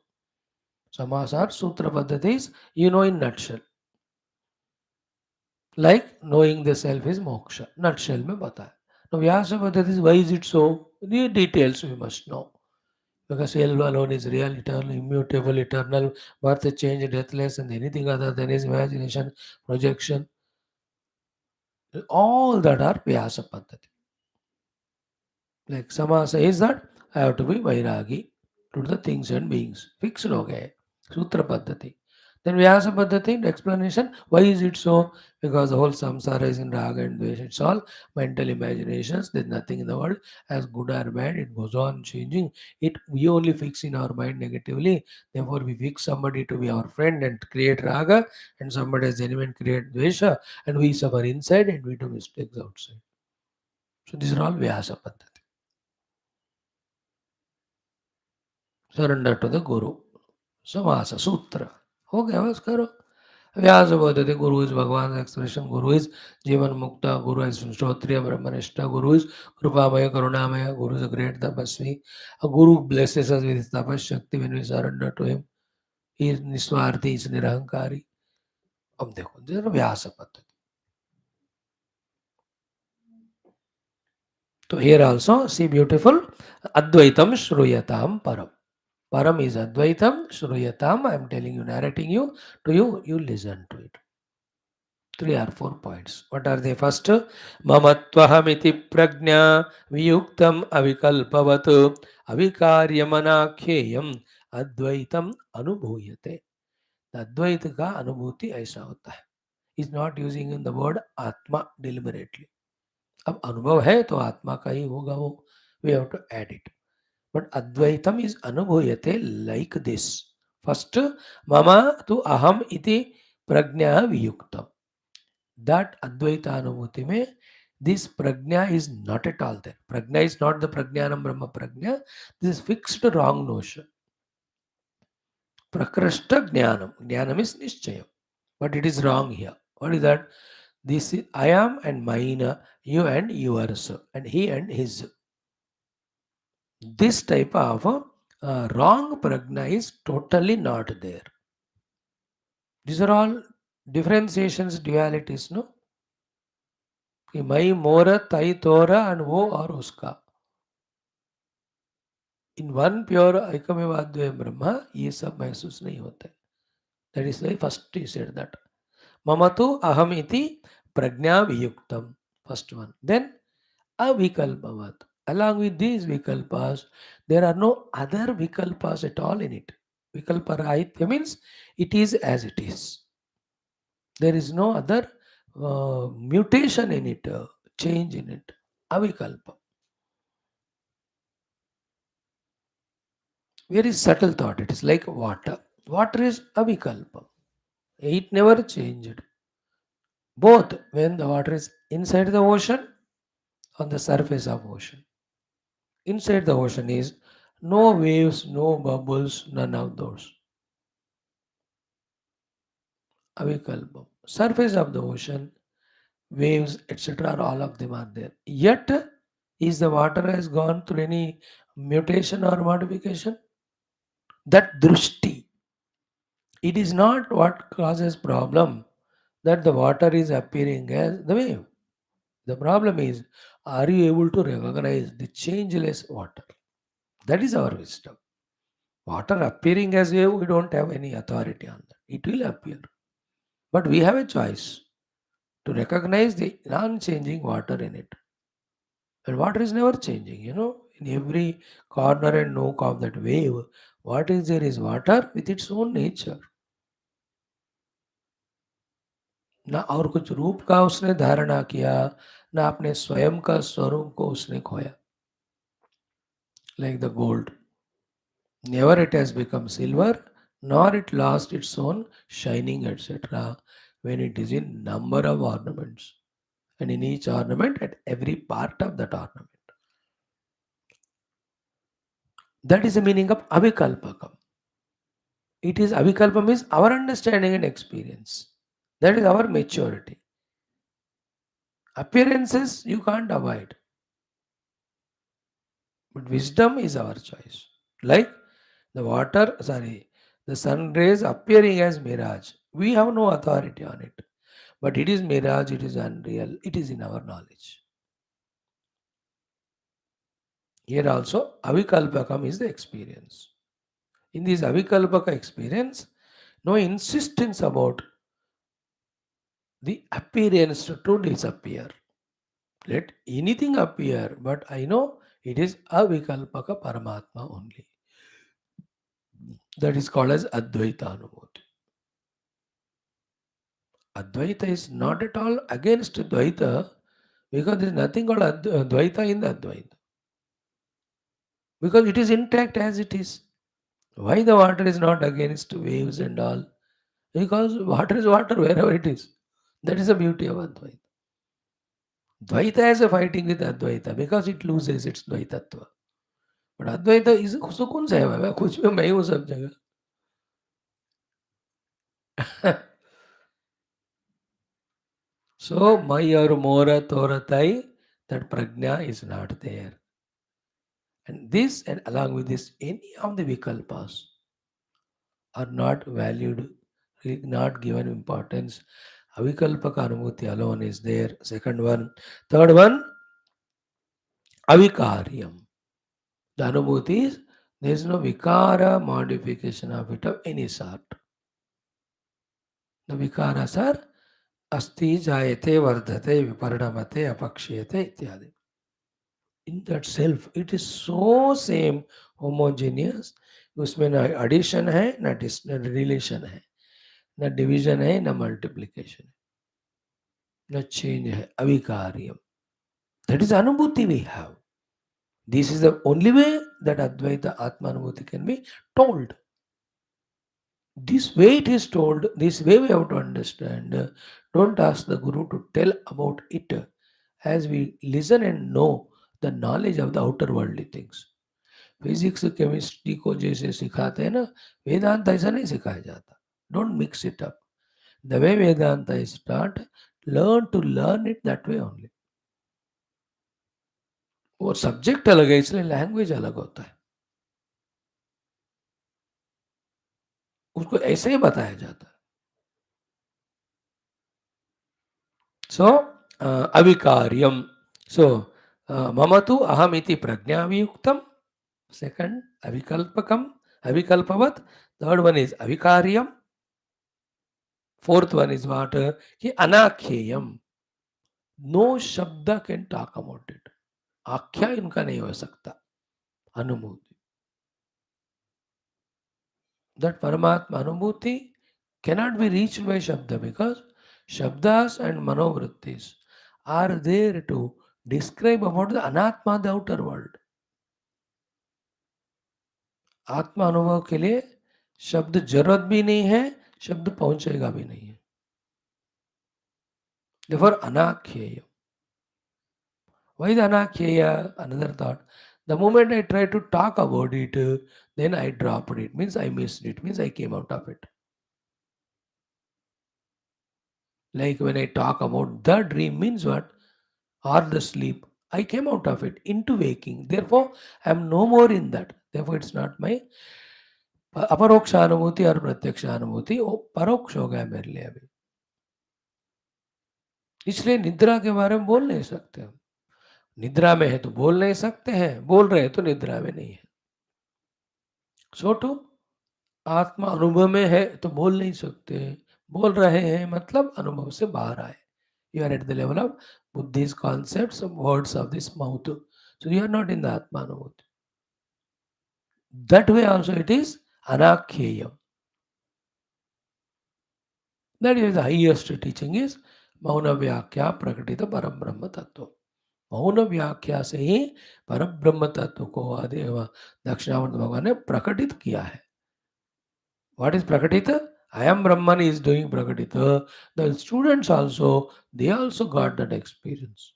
समास और सूत्र पद्धति you know in nutshell. Like knowing the self is moksha. Nutshell में बताया. Now Vyasa Paddhati is why is it so? The details we must know. Because self alone is real, eternal, immutable, eternal, birth, change, deathless, and anything other than his imagination, projection. All that are Vyasa Paddhati. Like Samasa is that I have to be Vairagi to the things and beings. Fixed ho gaye. Sutra Paddhati. Then Vyasa Paddhati, explanation, why is it so? Because the whole samsara is in raga and dvesha. It's all mental imaginations. There's nothing in the world as good or bad. It goes on changing. We only fix in our mind negatively. Therefore, we fix somebody to be our friend and create raga, and somebody as genuine create dvesha, and we suffer inside and we do mistakes outside. So these are all Vyasa Paddhati. Surrender to the Guru. Samasa Sutra. हो गया बस करो. व्यास बोलते थे गुरु is भगवान expression. Guru is जीवन मुक्ता. गुरु is Shrotriya ब्रह्मनिष्ठा. Guru is कृपामय करुणामय. गुरु is a great tapasvi. A guru blesses us with his tapas shakti when we surrender to him. He is निस्वार्थी, he is निरहंकारी. अब देखो व्यास पद्धति. तो here also see beautiful Advaitam Shruyatam Param. Param is Advaitam Shruyatam. I am telling you, narrating you to you, you listen to it. 3 or 4 points. What are they? First, Mamattvahamiti prajna viyuktam avikalpavatu avikaryamanakheyam advaitam anubhuyate. The Advaita ka anubhuti aisa hota hai. Is not using in the word Atma deliberately. अब अनुभव है तो आत्मा का ही होगा वो. We have to add it. But Advaitam is anubhuyate like this. First, Mama tu aham iti prajna viyuktam. That Advaita Anubhuti mein, this prajna is not at all there. Prajna is not the prajnanam Brahma prajna. This is fixed wrong notion. Prakrishta jnanam. Jnanam is nischayam. But it is wrong here. What is that? This is I am and mine, you and yours, and he and his. This type of wrong prajna is totally not there. These are all differentiations, dualities, no? कि मैं मोरा तई तोरा and वो और उसका. In one pure ऐकमेवाद्वयम ब्रह्म ये सब महसूस नहीं होते. That is why first he said that. Mamatu aham iti prajna viyuktam. First one. Then avikalpavat. Along with these vikalpas, there are no other vikalpas at all in it. Vikalparahitya means it is as it is. There is no other mutation in it, change in it. Avikalpa. Very subtle thought. It is like water. Water is avikalpa. It never changed. Both when the water is inside the ocean, on the surface of ocean. Inside the ocean is no waves, no bubbles, none of those. Avikalpam. Surface of the ocean, waves, etc. All of them are there. Yet, is the water has gone through any mutation or modification? That drushti. It is not what causes problem that the water is appearing as the wave. The problem is, are you able to recognize the changeless water? That is our wisdom. Water appearing as wave, we don't have any authority on that. It will appear. But we have a choice to recognize the non-changing water in it. And water is never changing, In every corner and nook of that wave, what is there is water with its own nature. ना और कुछ रूप का उसने धारणा किया, ना अपने स्वयं का स्वरूप को उसने खोया. Like the gold. Never it has become silver, nor it lost its own shining, etc., when it is in number of ornaments, and in each ornament at every part of that ornament. That is the meaning of avikalpakam. It is avikalpam is our understanding and experience. That is our maturity. Appearances you can't avoid, but wisdom is our choice. Like the sun rays appearing as mirage. We have no authority on it. But it is mirage, it is unreal, it is in our knowledge. Here also, avikalpakam is the experience. In this avikalpaka experience, no insistence about the appearance to disappear. Let anything appear, but I know it is avikalpaka Paramatma only. That is called as Advaita Anubhuti. Advaita is not at all against Dvaita because there is nothing called Dvaita in the Advaita. Because it is intact as it is. Why the water is not against waves and all? Because water is water wherever it is. That is the beauty of Advaita. Dvaita has a fighting with Advaita because it loses its Dvaitatva. But Advaita is सुकून से है मैं कुछ भी मैं हूँ सब जगह. So my or mora toratai, that prajna is not there. And this and along with this, any of the vikalpas are not valued, not given importance. Avikalpaka Anubhuti alone is there. Second one. Third one, avikaryam. The Anubhuti is there is no vikara modification of it of any sort. The vikaras are asti jayate vardhate viparanamate apakshiyate ityadi. In that self, it is so same homogeneous. उसमें ना addition है ना relation है ना division है ना multiplication है ना change है अविकार्यम. That is anubhuti we have. This is the only way that Advaita Atmanubhuti can be told. This way it is told, this way we have to understand. Don't ask the Guru to tell about it as we listen and know the knowledge of the outer worldly things. Physics chemistry को जैसे सिखाते हैं ना, वेदांत ऐसा नहीं सिखाया जाता. Don't mix it up. The way Vedanta is start, learn it that way only. वो सब्जेक्ट अलग है इसलिए लैंग्वेज अलग होता है, उसको ऐसे ही बताया जाता है. सो अविकार्यम. सो मम तु अहम इति प्रज्ञावियुक्तम. Second, avikalpakam, avikalpavat. Third one is avikaryam. Fourth one is what? Ki anakhyayam. No shabda can talk about it. आख्या इनका नहीं हो सकता. Anubhuti. That Paramatma Anubhuti cannot be reached by Shabda because Shabdas and Manovrittis are there to describe about the Anatma, the outer world. आत्मा अनुभव के लिए शब्द जरूरत भी नहीं है, शब्द पहुंचेगा भी नहीं है. Therefore, Anakhyeya. Why the Anakhyeya? Another thought. The moment I try to talk about it, then I dropped it. Means I missed it. Means I came out of it. Like when I talk about the dream, means what? Or the sleep. I came out of it into waking. Therefore, I am no more in that. Therefore, it's not my अपरोक्षानुभूति और प्रत्यक्षानुभूति. वो परोक्ष हो गया मेरे लिए अभी. इसलिए निद्रा के बारे में बोल नहीं सकते हम. निद्रा में है तो बोल नहीं सकते हैं, बोल रहे हैं तो निद्रा में नहीं है. सो टू आत्मा अनुभव में है तो बोल नहीं सकते, बोल रहे हैं मतलब अनुभव से बाहर आए. You are at the level of Buddhist concepts of words of this mouth. So you are not in the Atma Anubhuti. That way also it is Anakheyam. That is the highest teaching is Mauna Vyakya Prakatita Param Brahma Tattva. मौन व्याख्या से ही पर ब्रह्म तत्व को आदेव दक्षिणामूर्ति भगवान ने प्रकटित किया है. What is prakatita? I am Brahman is doing prakatita. The students also, they also got that experience.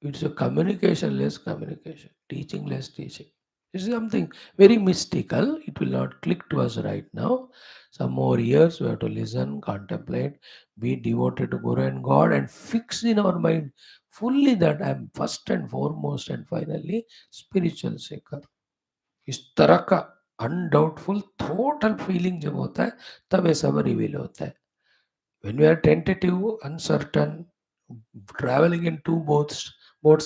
It's a communication less communication, teaching less teaching. This is something very mystical. It will not click to us right now. Some more years we have to listen, contemplate, be devoted to Guru and God, and fix in our mind fully that I am first and foremost and finally spiritual seeker. इस तरह का अनडाउटफुल total feeling जब होता है तब ये सब reveal होता है. When we are tentative, uncertain, traveling in two boats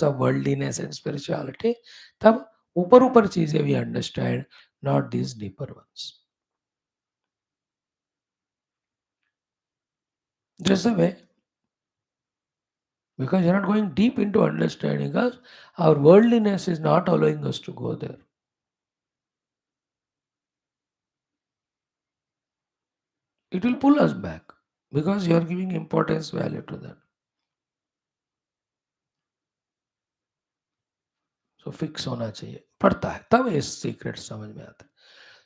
of worldliness and spirituality, तब ऊपर ऊपर चीजें we understand, not these deeper ones. Just the way, because you're not going deep into understanding us, our worldliness is not allowing us to go there. It will pull us back because you are giving importance, value to that. So fix होना चाहिए, पड़ता है तब ये secret समझ में आता है.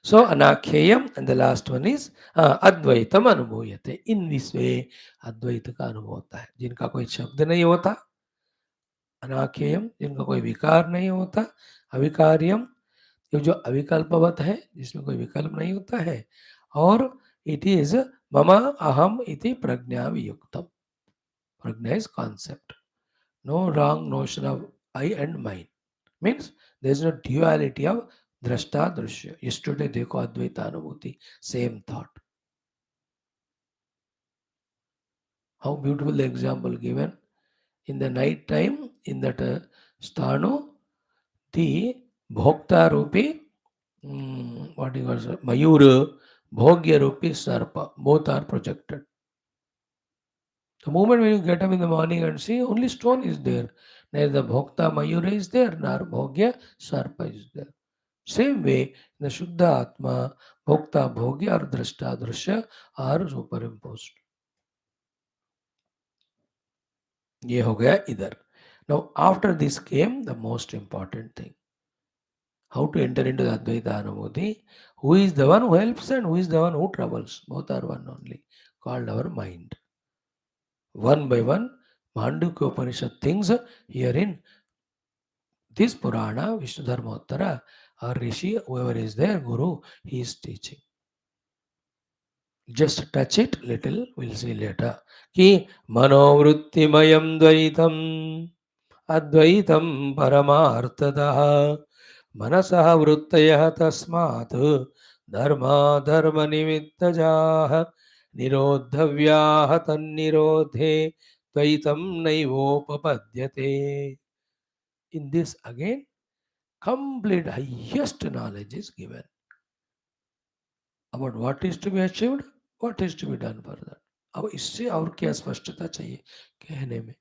सो अनाख्येयम and the last one is अद्वैतम अनुभूयते. इन दिस वे अद्वैत का अनुभव होता है. जिनका कोई शब्द नहीं होता अनाख्येयम, जिनका कोई विकार नहीं होता अविकार्यम, ये जो अविकल्पवत है जिसमें कोई विकल्प नहीं होता है. और इट इज मम अहम इति प्रज्ञा वियुक्तम. प्रज्ञा is concept. No wrong notion of I and mind. Means there is no duality of drashta drushya. Yesterday देखो अद्वैत अनुभूति, same thought. How beautiful the example given. In the night time, in that sthanu, the bhokta rupi, what you call mayura, bhogya rupi sarpa, both are projected. The moment when you get up in the morning and see, only stone is there. Neither bhokta mayura is there, nor bhogya sarpa is there. Same way, the Shuddha Atma, Bhokta, Bhogya or Drashta, Drashya are superimposed. ये हो गया इधर. Now, after this came the most important thing. How to enter into the Advaita Anubhuti. Who is the one who helps and who is the one who troubles? Both are one only, called our mind. One by one, Mandukya Upanishad things herein. This Purana, Vishnu Dharma Uttara, or Rishi, whoever is there, Guru, he is teaching. Just touch it little, we'll see later. Ki manovrittimayam dvaitam advaitam paramartadaha manasah vrittayah tasmat dharma dharma nimittajaha nirodhavyah tannirodhe dvaitam naivopapadyate. In this again, complete highest knowledge is given about what is to be achieved, what is to be done for that. अब इससे और क्या स्पष्टता चाहिए कहने में.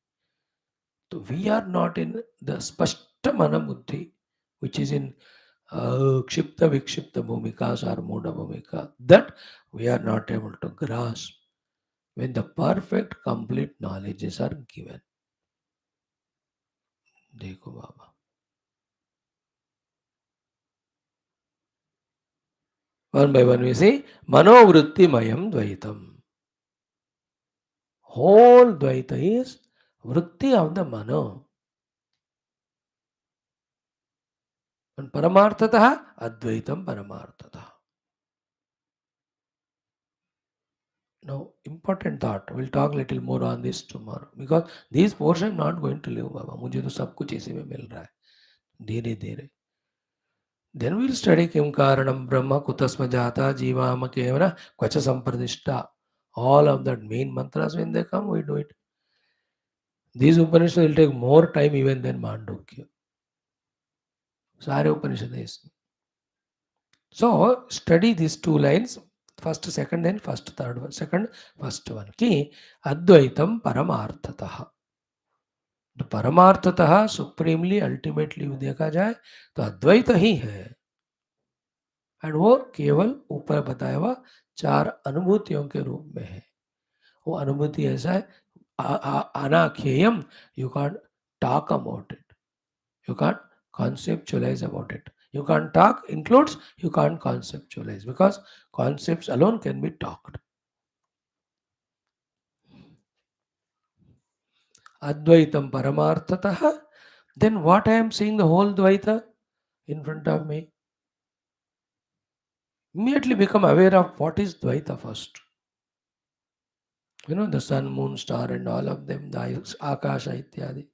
तो we are not in the स्पष्ट मन बुद्धि which is in kshipta vikshipta bhumikas or muda bhumika, that we are not able to grasp when the perfect complete knowledges are given. देखो बाबा, one by one we see manovritti mayam dvaitam. Whole dvaita is vritti of the mano. And paramarthatah advaitam paramarthatah. Now, important thought. We'll talk a little more on this tomorrow because these portion I'm not going to leave, Baba. मुझे तो सब कुछ इसी में मिल रहा है धीरे धीरे. Then we'll study Kim Karanam Brahma Kutasma Jata Jivama Kevana Kvacha Sampradishta. All of that main mantras, when they come, we do it. These Upanishads will take more time even than Mandukya. सारे उपनिषद है इसमें. So study these two lines, first, second, then first, third one, second, first one. कि अद्वैतम परमार्थतः. तो परमार्थतः supremely ultimately देखा जाए तो अद्वैत ही है. And वो केवल ऊपर बताया हुआ चार अनुभूतियों के रूप में है. वो अनुभूति ऐसा है अनाख्येयम. You can't talk about it, you can't conceptualize about it. You can't talk includes, you can't conceptualize because concepts alone can be talked. Advaitam paramarthatah. Then what I am seeing the whole Dvaita in front of me. Immediately become aware of what is Dvaita first. You know, the sun, moon, star and all of them, the Akasha ityadi.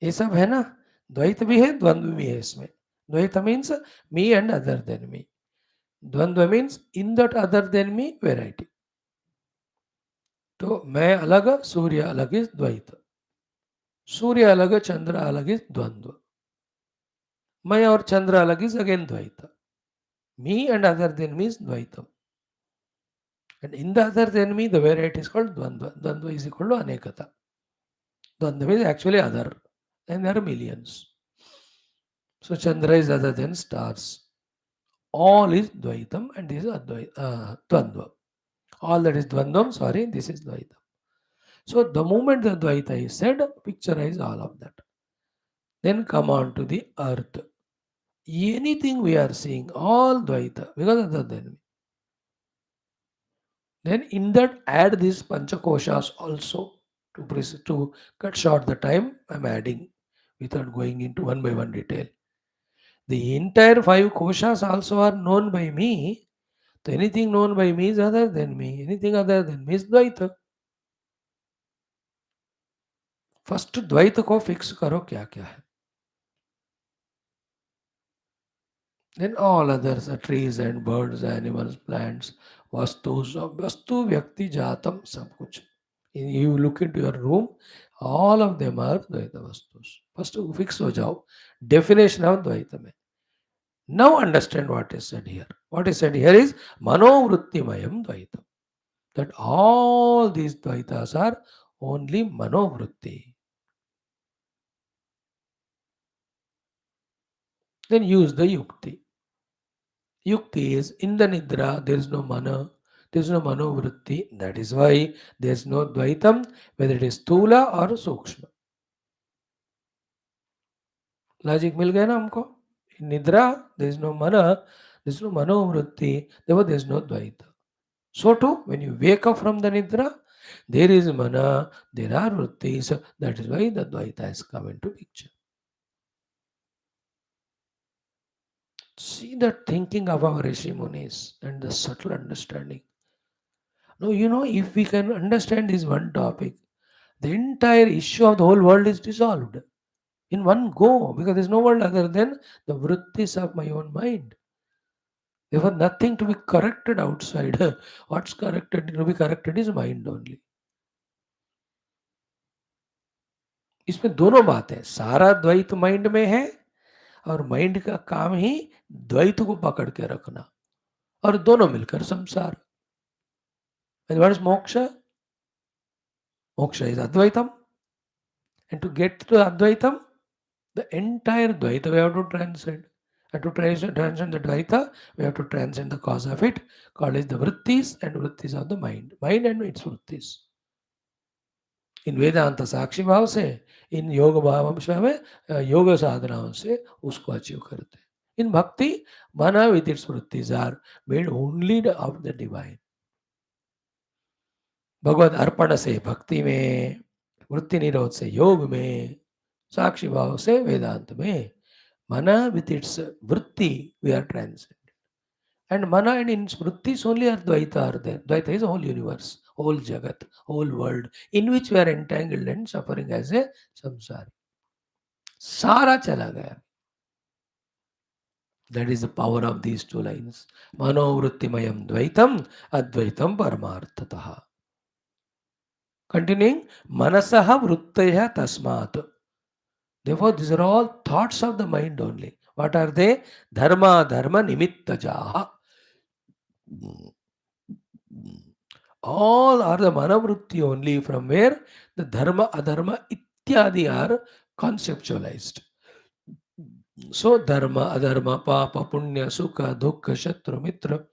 ये सब है ना. द्वैत भी है, द्वंद्व भी है इसमें. द्वैत means me and other than me. द्वंद्व means in that other than me variety. तो मैं अलग, सूर्य अलग इज द्वैत. सूर्य अलग, चंद्र अलग इज द्वंद्व. मैं और चंद्र अलग इज अगेन द्वैत. Me and other than me is Dvaitam. And in the other than me, the variety is called Dvandva. Dvandva is equal to Anekata. Dvandva is actually other. And there are millions. So Chandra is other than stars. All is Dvaitam and this is Dvandva. All that is Dvandvam, sorry, this is Dvaitam. So the moment the Dvaita is said, picturize all of that. Then come on to the earth. Anything we are seeing, all Dvaita, because other than me. Then in that add these Panchakoshas also to cut short the time I'm adding without going into one by one detail. The entire 5 koshas also are known by me. So anything known by me is other than me. Anything other than me is Dvaita. First Dvaita को fix करो क्या क्या है. Then all others are trees and birds, animals, plants, vastus, vastu, vyakti, jatam, सब कुछ. You look into your room, all of them are Dvaita vastus. First fix हो जाओ. Definition of Dvaita में. Now understand what is said here. What is said here is manovrittimayam Dvaita. That all these Dvaitas are only manovritti. Then use the yukti. Yukti is in the nidra, there is no mana, there is no manovritti. That is why there is no Dvaitam, whether it is Stula or Sukshma. Logic मिल गया ना हमको. In nidra, there is no mana, there is no manovritti, therefore there is no Dvaita. So too, when you wake up from the nidra, there is mana, there are vrittis. That is why the Dvaita has come into picture. See the thinking of our Rishi Munis and the subtle understanding. Now, you know, if we can understand this one topic, the entire issue of the whole world is dissolved in one go because there is no world other than the vrittis of my own mind. Therefore, nothing to be corrected outside. What's corrected to be corrected is mind only. इसमें दोनों बात है. सारा द्वैत mind में है और mind का काम ही द्वैत को पकड़ के रखना, और दोनों मिलकर संसार। And what is moksha? Moksha is Advaitam. And to get to Advaitam, the entire Dvaita we have to transcend. And to transcend the Dvaita, we have to transcend the cause of it, called as the vrittis, and vrittis of the mind. Mind and its vrittis. इन वेदांत साक्षी भाव से, इन योग भाव में योग साधनाओं से उसको achieve करते हैं। इन भक्ति माना विद इट्स वृत्तिज are made only of the divine. भगवत अर्पण से भक्ति में, वृत्ति निरोध से योग में, साक्षी भाव से वेदांत में, mana with its vritti we are transcended. And mana and in vrittis only are dvaita are there. Dvaita is a whole universe, whole jagat, whole world in which we are entangled and suffering as a samsari. सारा चला गया. That is the power of these two lines. Manovrittimayam dvaitam advaitam paramarthatah. Continuing, manasaha vrittaya tasmat. Therefore, these are all thoughts of the mind only. What are they? Dharma, dharma, nimittajaha. All are the manavrutti only, from where the dharma, adharma, ityadi are conceptualized. So, dharma, adharma, papa, punya, sukha, dukkha, shatru, mitra,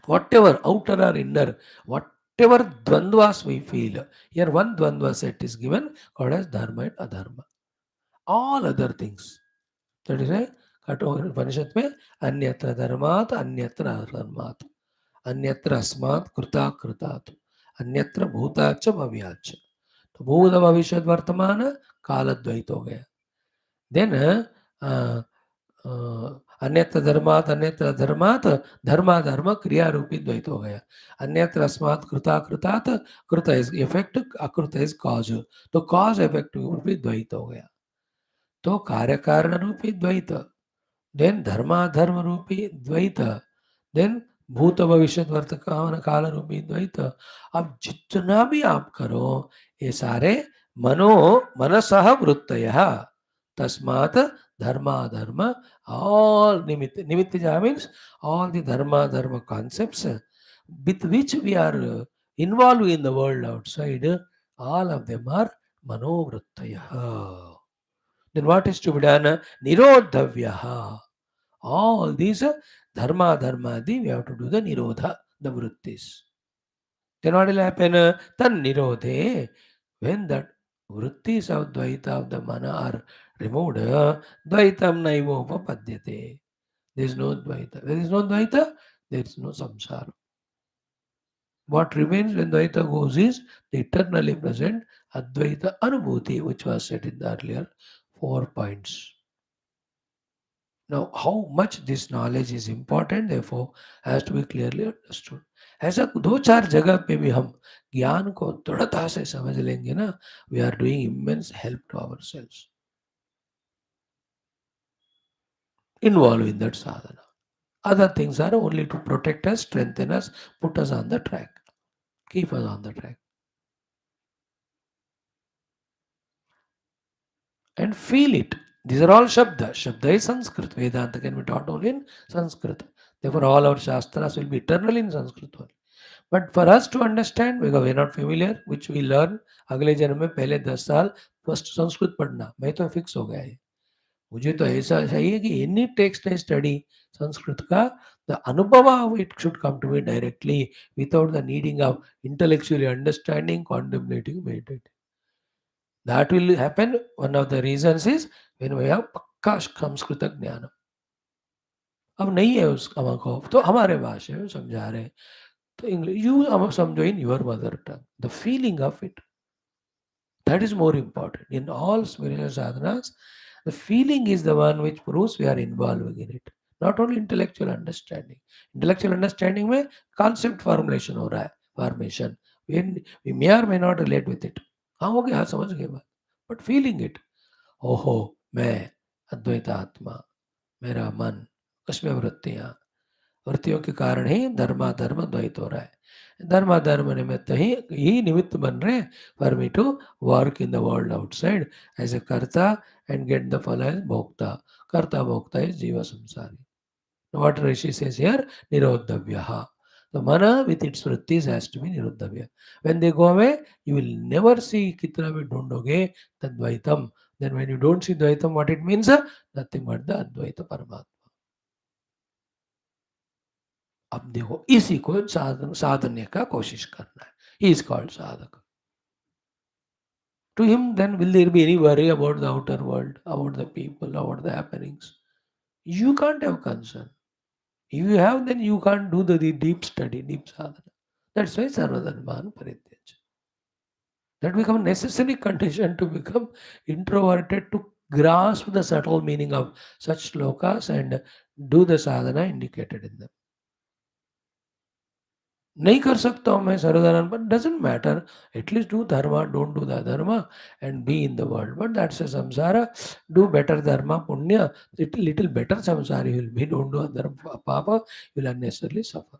whatever, outer or inner, whatever dvandvas we feel, here one dvandva set is given called as dharma and adharma. All other things. That is why Upanishad में अन्यत्र धर्मात् अन्यत्र अधर्मात् अन्यत्र अस्मात् कृतात् कृतात् अन्यत्र भूताच्च भव्याच्च. तो भूत भविष्य वर्तमान काल द्वैत हो गया. देन अन्यत्र धर्मात् अन्यत्र धर्मात् धर्माधर्म क्रिया रूपी द्वैत हो गया. अन्यत्र अस्मात् कृतात् कृतात् कृत इज इफेक्ट, अकृत इज कॉज. तो कॉज इफेक्ट रूपी द्वैत हो गया. तो कार्य कारण रूपी द्वैत, देन धर्माधर्म रूपी द्वैत, देन भूत भविष्य वर्तमान काल रूपी द्वैत. अब जितना भी आप करो ये सारे मनो मनसः वृत्तयः तस्मात् धर्माधर्म, all nimitta means all the dharma concepts with which we are involved in the world outside, all of them are manovrittayah. Then what is to be done? Nirodhavyaha. All these dharma, we have to do the nirodha, the vrittis. Then what will happen? Tan nirodhe. When that vrittis of dvaita of the mana are removed, dvaitam naivopapadyate. There is no dvaita. There is no dvaita, there is no samsara. What remains when dvaita goes is the eternally present advaita anubhuti, which was said in the earlier 4 points. Now, how much this knowledge is important, therefore, has to be clearly understood. ऐसा दो चार जगह पे भी हम ज्ञान को दृढ़ता से समझ लेंगे ना, we are doing immense help to ourselves. Involve in that sadhana. Other things are only to protect us, strengthen us, put us on the track, keep us on the track. And feel it. These are all Shabda. Shabda is Sanskrit. Vedanta can be taught only in Sanskrit. Therefore, all our Shastras will be eternally in Sanskrit only. But for us to understand, because we are not familiar, which we learn, अगले जन्म में पहले 10 साल first Sanskrit पढ़ना, मैं तो fix हो गया है. मुझे तो ऐसा चाहिए कि any text I study Sanskrit का, द अनुभव it should come to me directly without the needing of intellectually understanding, contemplating, meditating. That will happen. One of the reasons is when we have पक्का संस्कृत ज्ञान. अब नहीं है उसका हमको, तो हमारे भाषा में समझा रहे हैं, तो इंग्लिश यू समझो in your mother tongue. The feeling of it, that is more important. In all spiritual sadhanas, the feeling is the one which proves we are involving in it. Not only intellectual understanding. Intellectual understanding में concept formulation हो रहा है, formation. We may or may not relate with it. हाँ हो गया, हाँ समझ गए बात. But feeling it. ओहो मैं अद्वैत आत्मा, मेरा मन, उसमें वृत्तियाँ, वृत्तियों के कारण ही धर्माधर्म द्वैत हो रहा है। धर्माधर्म निमित्त ही निमित्त बन रहे हैं for me to work in the world outside as a कर्ता एंड गेट द फल एज भोक्ता। कर्ता भोक्ता इज जीव संसारी। What Rishi says here, Nirodhavyaha. The mana with its vrittis has to be Nirodhavya. When they go away, you will never see kitna bhi dhundoge tadvaitam. Then when you don't see Dvaitam, what it means? Nothing but the Advaita Paramatma. अब देखो इसी को साधने का कोशिश करना है. He is called sadhaka. To him, then will there be any worry about the outer world, about the people, about the happenings? You can't have concern. If you have, then you can't do the deep study, deep sadhana. That's why sarvadharman parityaj. That become necessary condition to become introverted to grasp the subtle meaning of such slokas and do the sadhana indicated in them. नहीं कर सकता हूँ मैं सर्वधारण पर doesn't matter at least do Dharma don't do the Dharma and be in the world but that's a samsara do better dharma punya little better samsara you will be don't do dharma papa you will unnecessarily suffer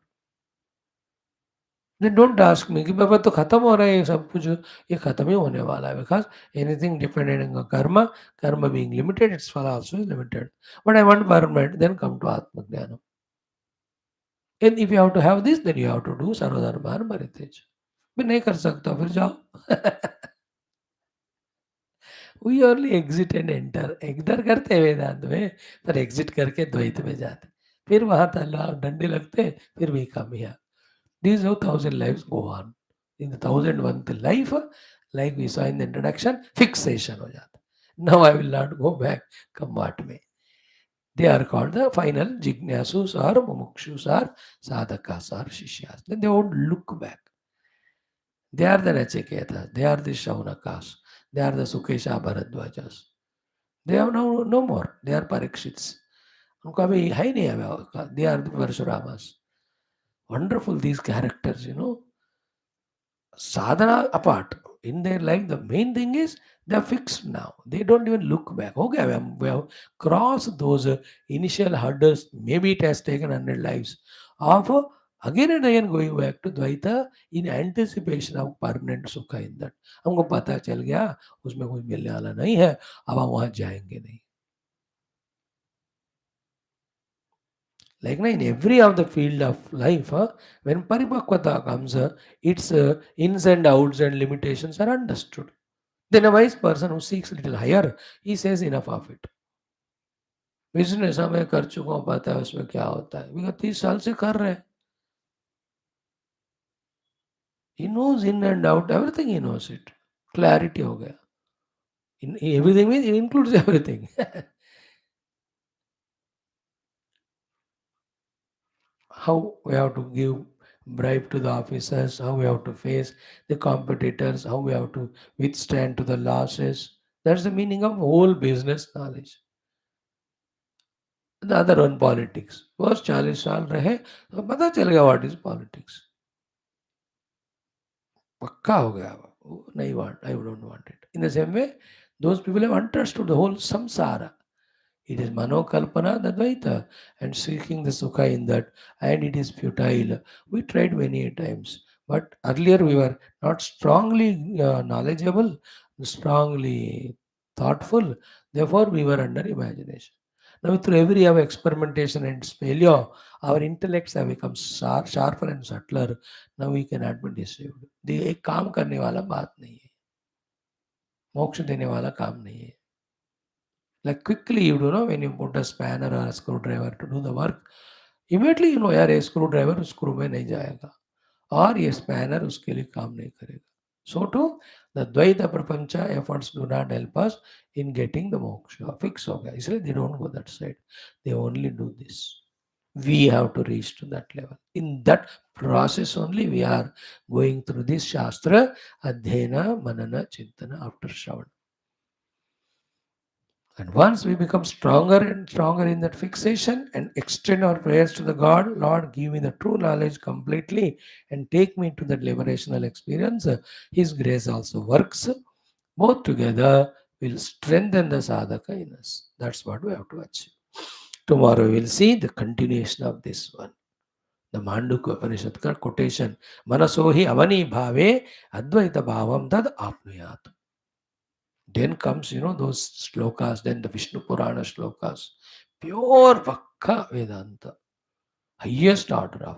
then don't ask me कि बाबा तो खत्म हो रहा है ये सब कुछ ये खत्म ही होने वाला है because anything dependent on karma being limited its fall also is limited but I want permanent then come to atma jnana and if you have to have this then you have to do sarvadharma परित्यज मैं नहीं कर सकता फिर जाओ we only exit and enter enter करते हैं वेदांत में पर एग्जिट करके द्वैत में जाते फिर वहां तालाब डंडे लगते हैं फिर भी कम हिया this how 1000 lives go on in the 1001th life like we saw in the introduction fixation हो जाता now I will not go back come what may they are called the final jignasus or mumukshus or sadhakas or shishyas then they won't look back. They are the Nachiketas, they are the Shaunakas, they are the Sukesha Bharadwajas. They have no more. They are Parikshits. उनका अभी है ही नहीं अभी they are the Parshuramas. Wonderful these characters, you know. Sadhana apart, in their life, the main thing is they're fixed now. They don't even look back. Okay, we have crossed those initial hurdles. Maybe it has taken 100 lives of again and again going back to Dvaita in anticipation of permanent sukha in that. हमको पता चल गया उसमें कोई मिलने वाला नहीं है अब हम वहां जाएंगे नहीं. Like in every of the field of life, when paripakvata comes, its ins and outs and limitations are understood. Then a wise person who seeks a little higher, he says enough of it. Vishnu ऐसा मैं कर चुका हूँ पता है उसमें क्या होता है बिकॉज 30 साल से कर रहे हैं he knows in and out everything he knows it clarity हो गया in everything means it includes everything how we have to give bribe to the officers, how we have to face the competitors, how we have to withstand to the losses. That's the meaning of whole business knowledge. The other one politics. बस 40 साल रहे तो पता चल गया what is politics. पक्का हो गया वो नहीं want I don't want it. In the same way, those people have understood the whole samsara. It is manokalpana, the Dvaita, and seeking the Sukha in that, and it is futile. We tried many times, but earlier we were not strongly knowledgeable, strongly thoughtful, therefore we were under imagination. Now, through every hour experimentation and failure, our intellects have become sharper and subtler. Now we cannot be deceived. ये एक काम करने वाला बात नहीं है, मोक्ष देने वाला काम नहीं है. Like quickly, you do know when you put a spanner or a screwdriver to do the work, immediately you know यार ये screwdriver screw में नहीं जाएगा और ये spanner उसके लिए काम नहीं करेगा. So too, the Dvaita Prapancha efforts do not help us in getting the moksha. Fix हो गया इसलिए they don't go that side. They only do this. We have to reach to that level. In that process only we are going through this Shastra, Adhyena, Manana, Chintana after Shravana. And once we become stronger and stronger in that fixation and extend our prayers to the God, Lord, give me the true knowledge completely and take me to that liberational experience, His grace also works. Both together will strengthen the sadhaka in us. That's what we have to achieve. Tomorrow we will see the continuation of this one. The Mandukya Upanishad ka quotation. Manaso hi avani bhave advaita bhavam tad apnuyat. Then comes, those slokas, then the Vishnu Purana slokas. Pure Vakka Vedanta. Highest order of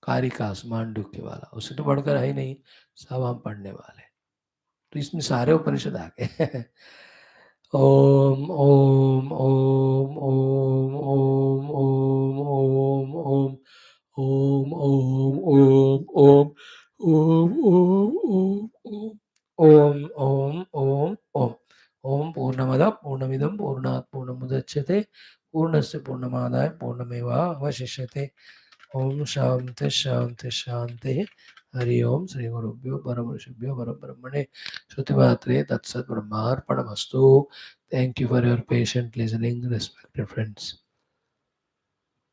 कारिकास Mandukya वाला, उससे तो बढ़कर है ही नहीं, सब हम पढ़ने वाले। तो इसमें सारे उपनिषद आ गए। ओम ओम ओम ओम ओम ओम ओम ओम ओम ओम ओम ओम ओम ओम ओम ओम ओम ओम पूर्णमद पूर्णमिदं पूर्णात् पूर्णमुदच्यते पूर्णस्य पूर्णमादाय पूर्णमेवावशिष्यते। ओम शांति शांति शांति। हरि ओम। श्री गुरुभ्यो परमऋषिभ्यो परब्रह्मणे श्रुतिमात्रे तत्सत् ब्रह्मार्पणमस्तु। Thank you for your patient listening, respected friends.